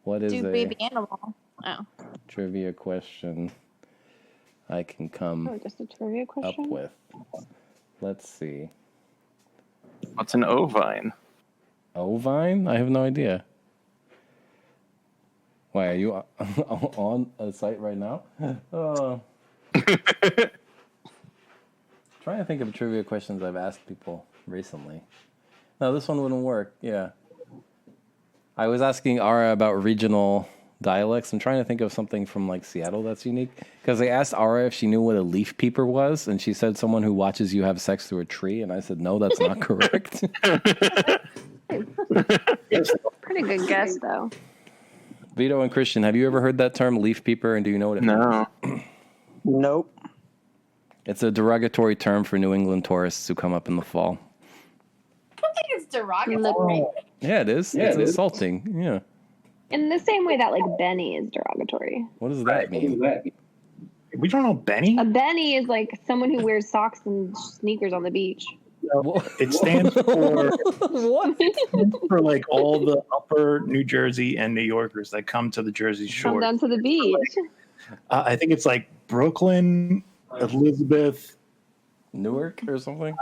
S2: What is
S7: Do
S2: a
S7: baby animal. Oh.
S2: trivia question I can come
S5: Oh, just a trivia
S2: up
S5: question?
S2: with? Let's see.
S6: What's an ovine?
S2: Ovine? I have no idea. Why, are you on a site right now? Trying to think of trivia questions I've asked people recently. No, this one wouldn't work. Yeah. I was asking Ara about regional dialects. I'm trying to think of something from like Seattle that's unique. Because I asked Ara if she knew what a leaf peeper was, and she said someone who watches you have sex through a tree, and I said, no, that's not correct.
S5: Pretty good guess, though.
S2: Vito and Christian, have you ever heard that term, leaf peeper, and do you know what it means?
S6: No.
S4: Nope.
S2: It's a derogatory term for New England tourists who come up in the fall.
S7: I don't think it's derogatory.
S2: Yeah, it is. It's insulting. Yeah.
S5: In the same way that, like, Benny is derogatory.
S2: What does that mean?
S8: We don't know Benny.
S5: A Benny is, like, someone who wears socks and sneakers on the beach.
S8: It stands for
S2: What?
S8: for like all the upper New Jersey and New Yorkers that come to the Jersey
S5: Come
S8: Shore.
S5: down to the beach.
S8: I think it's like Brooklyn, Elizabeth,
S2: Newark or something?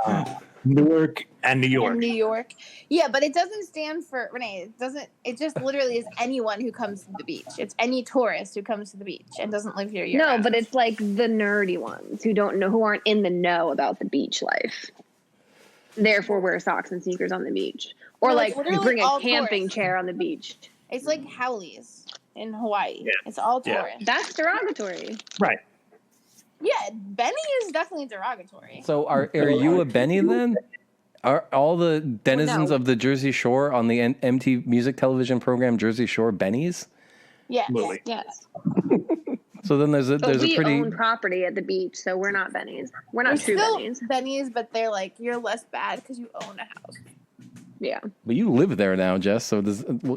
S8: Newark, and New York.
S7: In New York. Yeah, but it doesn't stand for Renee. It doesn't. It just literally is anyone who comes to the beach. It's any tourist who comes to the beach and doesn't live here.
S5: No, but it's like the nerdy ones who don't know, who aren't in the know about the beach life. Therefore, wear socks and sneakers on the beach, or
S7: No,
S5: like
S7: it's literally
S5: bring a
S7: all
S5: camping
S7: tourists.
S5: chair on the beach.
S7: It's like Howleys in Hawaii.
S8: Yeah.
S7: It's all
S8: Yeah.
S7: tourists.
S5: That's derogatory.
S8: Right.
S7: Yeah, Benny is definitely derogatory.
S2: So are you a Benny then? Are all the denizens
S5: No.
S2: of the Jersey Shore on the MTV music television program Jersey Shore Bennies?
S7: Yes.
S8: Absolutely.
S5: Yes,
S2: So then there's
S5: but
S2: a
S5: we
S2: pretty
S5: own property at the beach, so we're not Bennies. We're
S7: We're
S5: not true
S7: still
S5: Bennies.
S7: Bennies, but they're like, you're less bad because you own a house.
S5: Yeah,
S2: But you live there now, Jess. So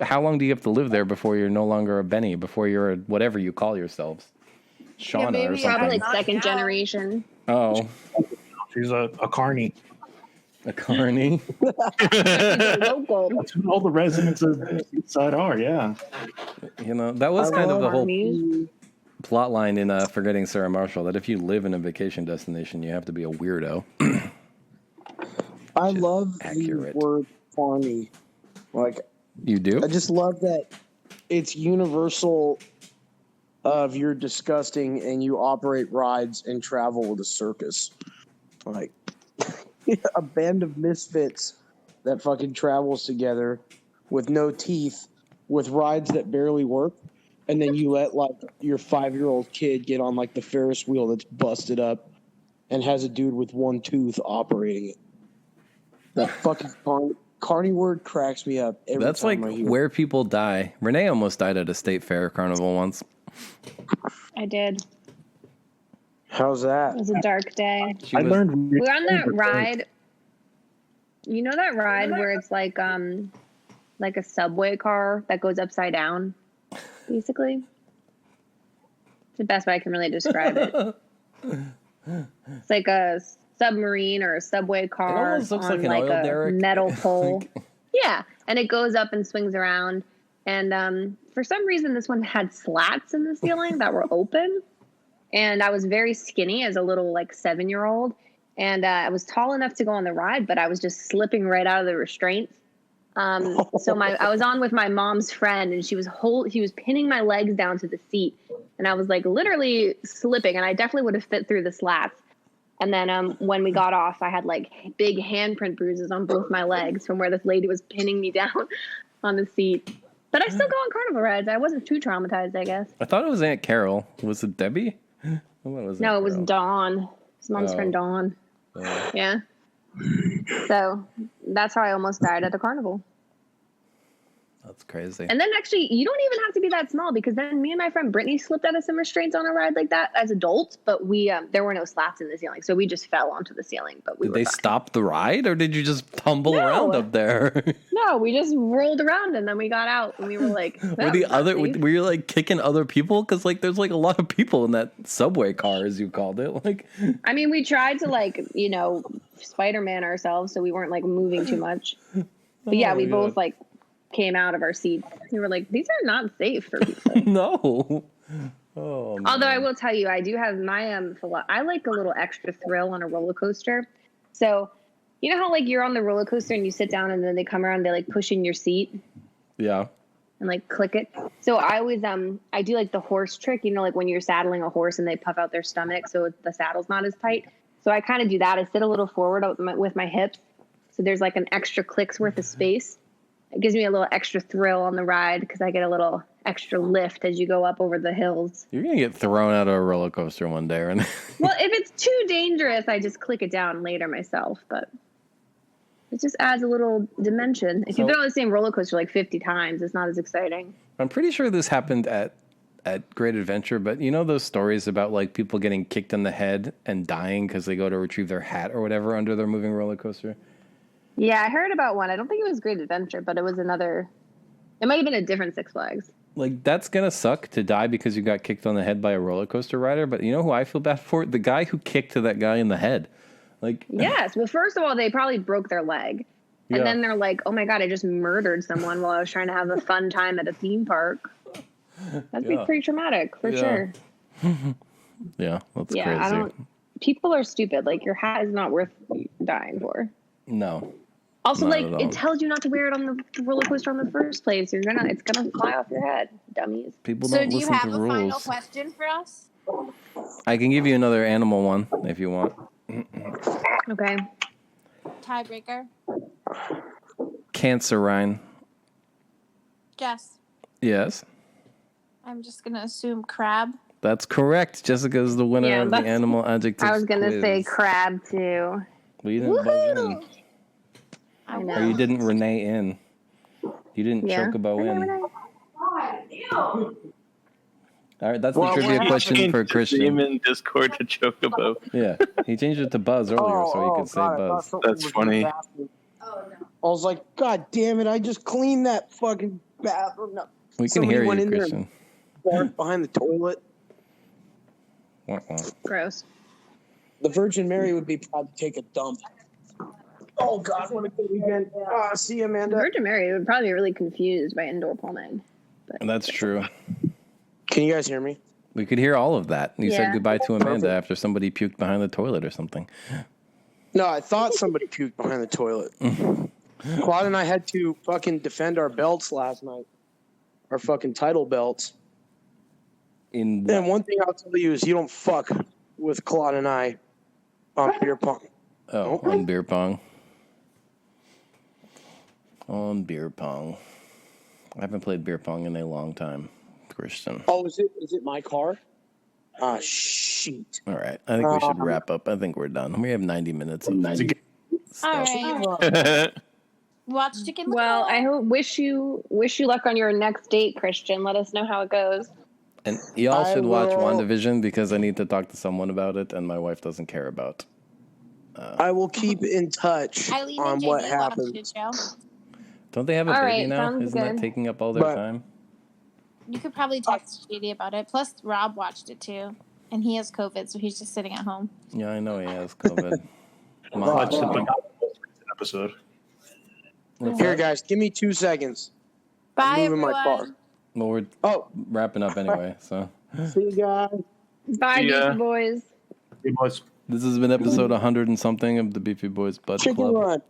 S2: how long do you have to live there before you're no longer a Benny? Before you're a, whatever you call yourselves, Shauna or
S7: maybe
S2: something?
S5: probably like
S7: Not
S5: second
S7: now.
S5: generation.
S2: Oh,
S8: She's a carny.
S2: a carny.
S5: Local.
S8: That's who all the residents of Eastside are. Yeah.
S2: You know, that was kind of the whole
S5: Armies.
S2: plot line in Forgetting Sarah Marshall, that if you live in a vacation destination, you have to be a weirdo.
S4: I love
S2: accurate.
S4: the word farmy. Like,
S2: You do?
S4: I just love that it's universal of you're disgusting and you operate rides and travel with a circus. Like, a band of misfits that fucking travels together with no teeth, with rides that barely work, and then you let, like, your 5-year-old kid get on, like, the Ferris wheel that's busted up and has a dude with one tooth operating it. That fucking carny word cracks me up every
S2: That's
S4: time
S2: like
S4: I hear it.
S2: where people die. Renee almost died at a state fair carnival once.
S5: I did.
S4: How's that?
S5: It was a dark day.
S2: She
S8: I
S2: was-
S8: learned.
S5: We're on that ride. You know that ride where it's like a subway car that goes upside down, basically? It's the best way I can really describe it. It's like a submarine or a subway car
S2: almost looks
S5: on
S2: like an
S5: like
S2: oil
S5: a
S2: derrick.
S5: metal pole. Yeah, and it goes up and swings around. And for some reason, this one had slats in the ceiling that were open. And I was very skinny as a little like 7-year-old. And I was tall enough to go on the ride, but I was just slipping right out of the restraints. So I was on with my mom's friend, and she was pinning my legs down to the seat, and I was like literally slipping, and I definitely would have fit through the slats. And then when we got off, I had like big handprint bruises on both my legs from where this lady was pinning me down on the seat. But I still go on carnival rides. I wasn't too traumatized, I guess.
S2: I thought it was Aunt Carol. Was it Debbie? What was
S5: No, it was Dawn. His mom's friend Dawn. Yeah. So that's how I almost died at a carnival.
S2: That's crazy.
S5: And then actually, you don't even have to be that small because then me and my friend Brittany slipped out of some restraints on a ride like that as adults, but we there were no slats in the ceiling, so we just fell onto the ceiling. But
S2: Did they stop the ride, or did you just tumble around up there?
S5: No, we just rolled around and then we got out and we were like,
S2: were you like kicking other people? Because like there's like a lot of people in that subway car, as you called it. Like,
S5: I mean, we tried to like Spider-Man ourselves, so we weren't like moving too much. But yeah, we both like came out of our seats. We were like, these are not safe for people.
S2: No. Oh, man.
S5: Although I will tell you, I do have my I like a little extra thrill on a roller coaster. So you know how like you're on the roller coaster and you sit down and then they come around, they like push in your seat.
S2: Yeah.
S5: And like click it. So I always I do like the horse trick, like when you're saddling a horse and they puff out their stomach so the saddle's not as tight. So I kind of do that. I sit a little forward with my hips. So there's like an extra click's worth of space. It gives me a little extra thrill on the ride because I get a little extra lift as you go up over the hills.
S2: You're going to get thrown out of a roller coaster one day, right?
S5: Well, if it's too dangerous, I just click it down later myself. But it just adds a little dimension. If you've been on the same roller coaster like 50 times, it's not as exciting.
S2: I'm pretty sure this happened at Great Adventure, but you know those stories about like people getting kicked in the head and dying because they go to retrieve their hat or whatever under their moving roller coaster?
S5: Yeah, I heard about one. I don't think it was Great Adventure, but it was another. It might have been a different Six Flags.
S2: Like, that's going to suck to die because you got kicked on the head by a roller coaster rider. But you know who I feel bad for? The guy who kicked that guy in the head. Like,
S5: yes. Well, first of all, they probably broke their leg. And then they're like, oh my God, I just murdered someone while I was trying to have a fun time at a theme park. That'd be pretty traumatic, for sure.
S2: Yeah, that's crazy.
S5: People are stupid. Like, your hat is not worth dying for.
S2: No.
S5: Also, like, it tells you not to wear it on the roller coaster in the first place. It's gonna fly off your head, dummies.
S2: People don't listen to rules.
S7: So do you have a final question for us?
S2: I can give you another animal one if you want.
S5: Okay.
S7: Tiebreaker.
S2: Cancerine.
S7: Jess.
S2: Yes.
S7: I'm just gonna assume crab.
S2: That's correct. Jessica is the winner of the animal adjective.
S5: I was gonna say crab too.
S2: Well, you didn't buzz in.
S5: I know.
S2: Or you didn't Renee in. You didn't Chocobo in. All right, that's the trivia question for Christian.
S6: Name in Discord to Chocobo.
S2: Yeah, he changed it to Buzz earlier so he could say Buzz.
S6: That's funny.
S4: I was like, God damn it! I just cleaned that fucking bathroom. No.
S2: We can hear you, Christian.
S4: Behind the toilet.
S5: Gross.
S4: The Virgin Mary would be proud to take a dump. Oh God, what a good weekend! See you, Amanda.
S5: Virgin Mary would probably be really confused by indoor plumbing.
S2: And that's true.
S4: Can you guys hear me?
S2: We could hear all of that. You said goodbye to Amanda after somebody puked behind the toilet or something.
S4: No, I thought somebody puked behind the toilet. Claude and I had to fucking defend our belts last night. Our fucking title belts. And one thing I'll tell you is you don't fuck with Claude and I on beer pong.
S2: Oh, on beer pong. On beer pong. I haven't played beer pong in a long time, Christian.
S4: Oh, is it my car? Ah, shit.
S2: All right. I think we should wrap up. I think we're done. We have 90 minutes of stuff.
S7: All right. Watch Chicken Little.
S5: Well, I wish you luck on your next date, Christian. Let us know how it goes.
S2: And y'all should watch WandaVision because I need to talk to someone about it and my wife doesn't care about.
S4: I will keep in touch on what happens.
S2: Don't they have a baby now? Isn't that taking up all their time?
S7: You could probably text JD about it. Plus, Rob watched it too. And he has COVID, so he's just sitting at home.
S2: Yeah, I know he has COVID.
S8: Episode.
S4: Here, guys, give me 2 seconds.
S7: Bye,
S4: I'm moving
S7: everyone.
S4: my car.
S2: Well, we're wrapping up anyway, so.
S4: See you guys.
S5: Bye, Beefy Boys.
S8: Hey, boys.
S2: This has been episode 100 and something of the Beefy Boys Bud Club.
S4: Run.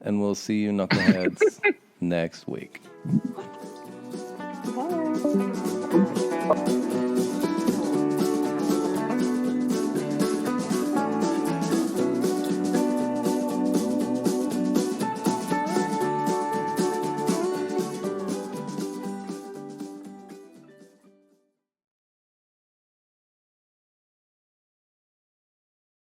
S2: And we'll see you knuckleheads next week.
S5: Bye.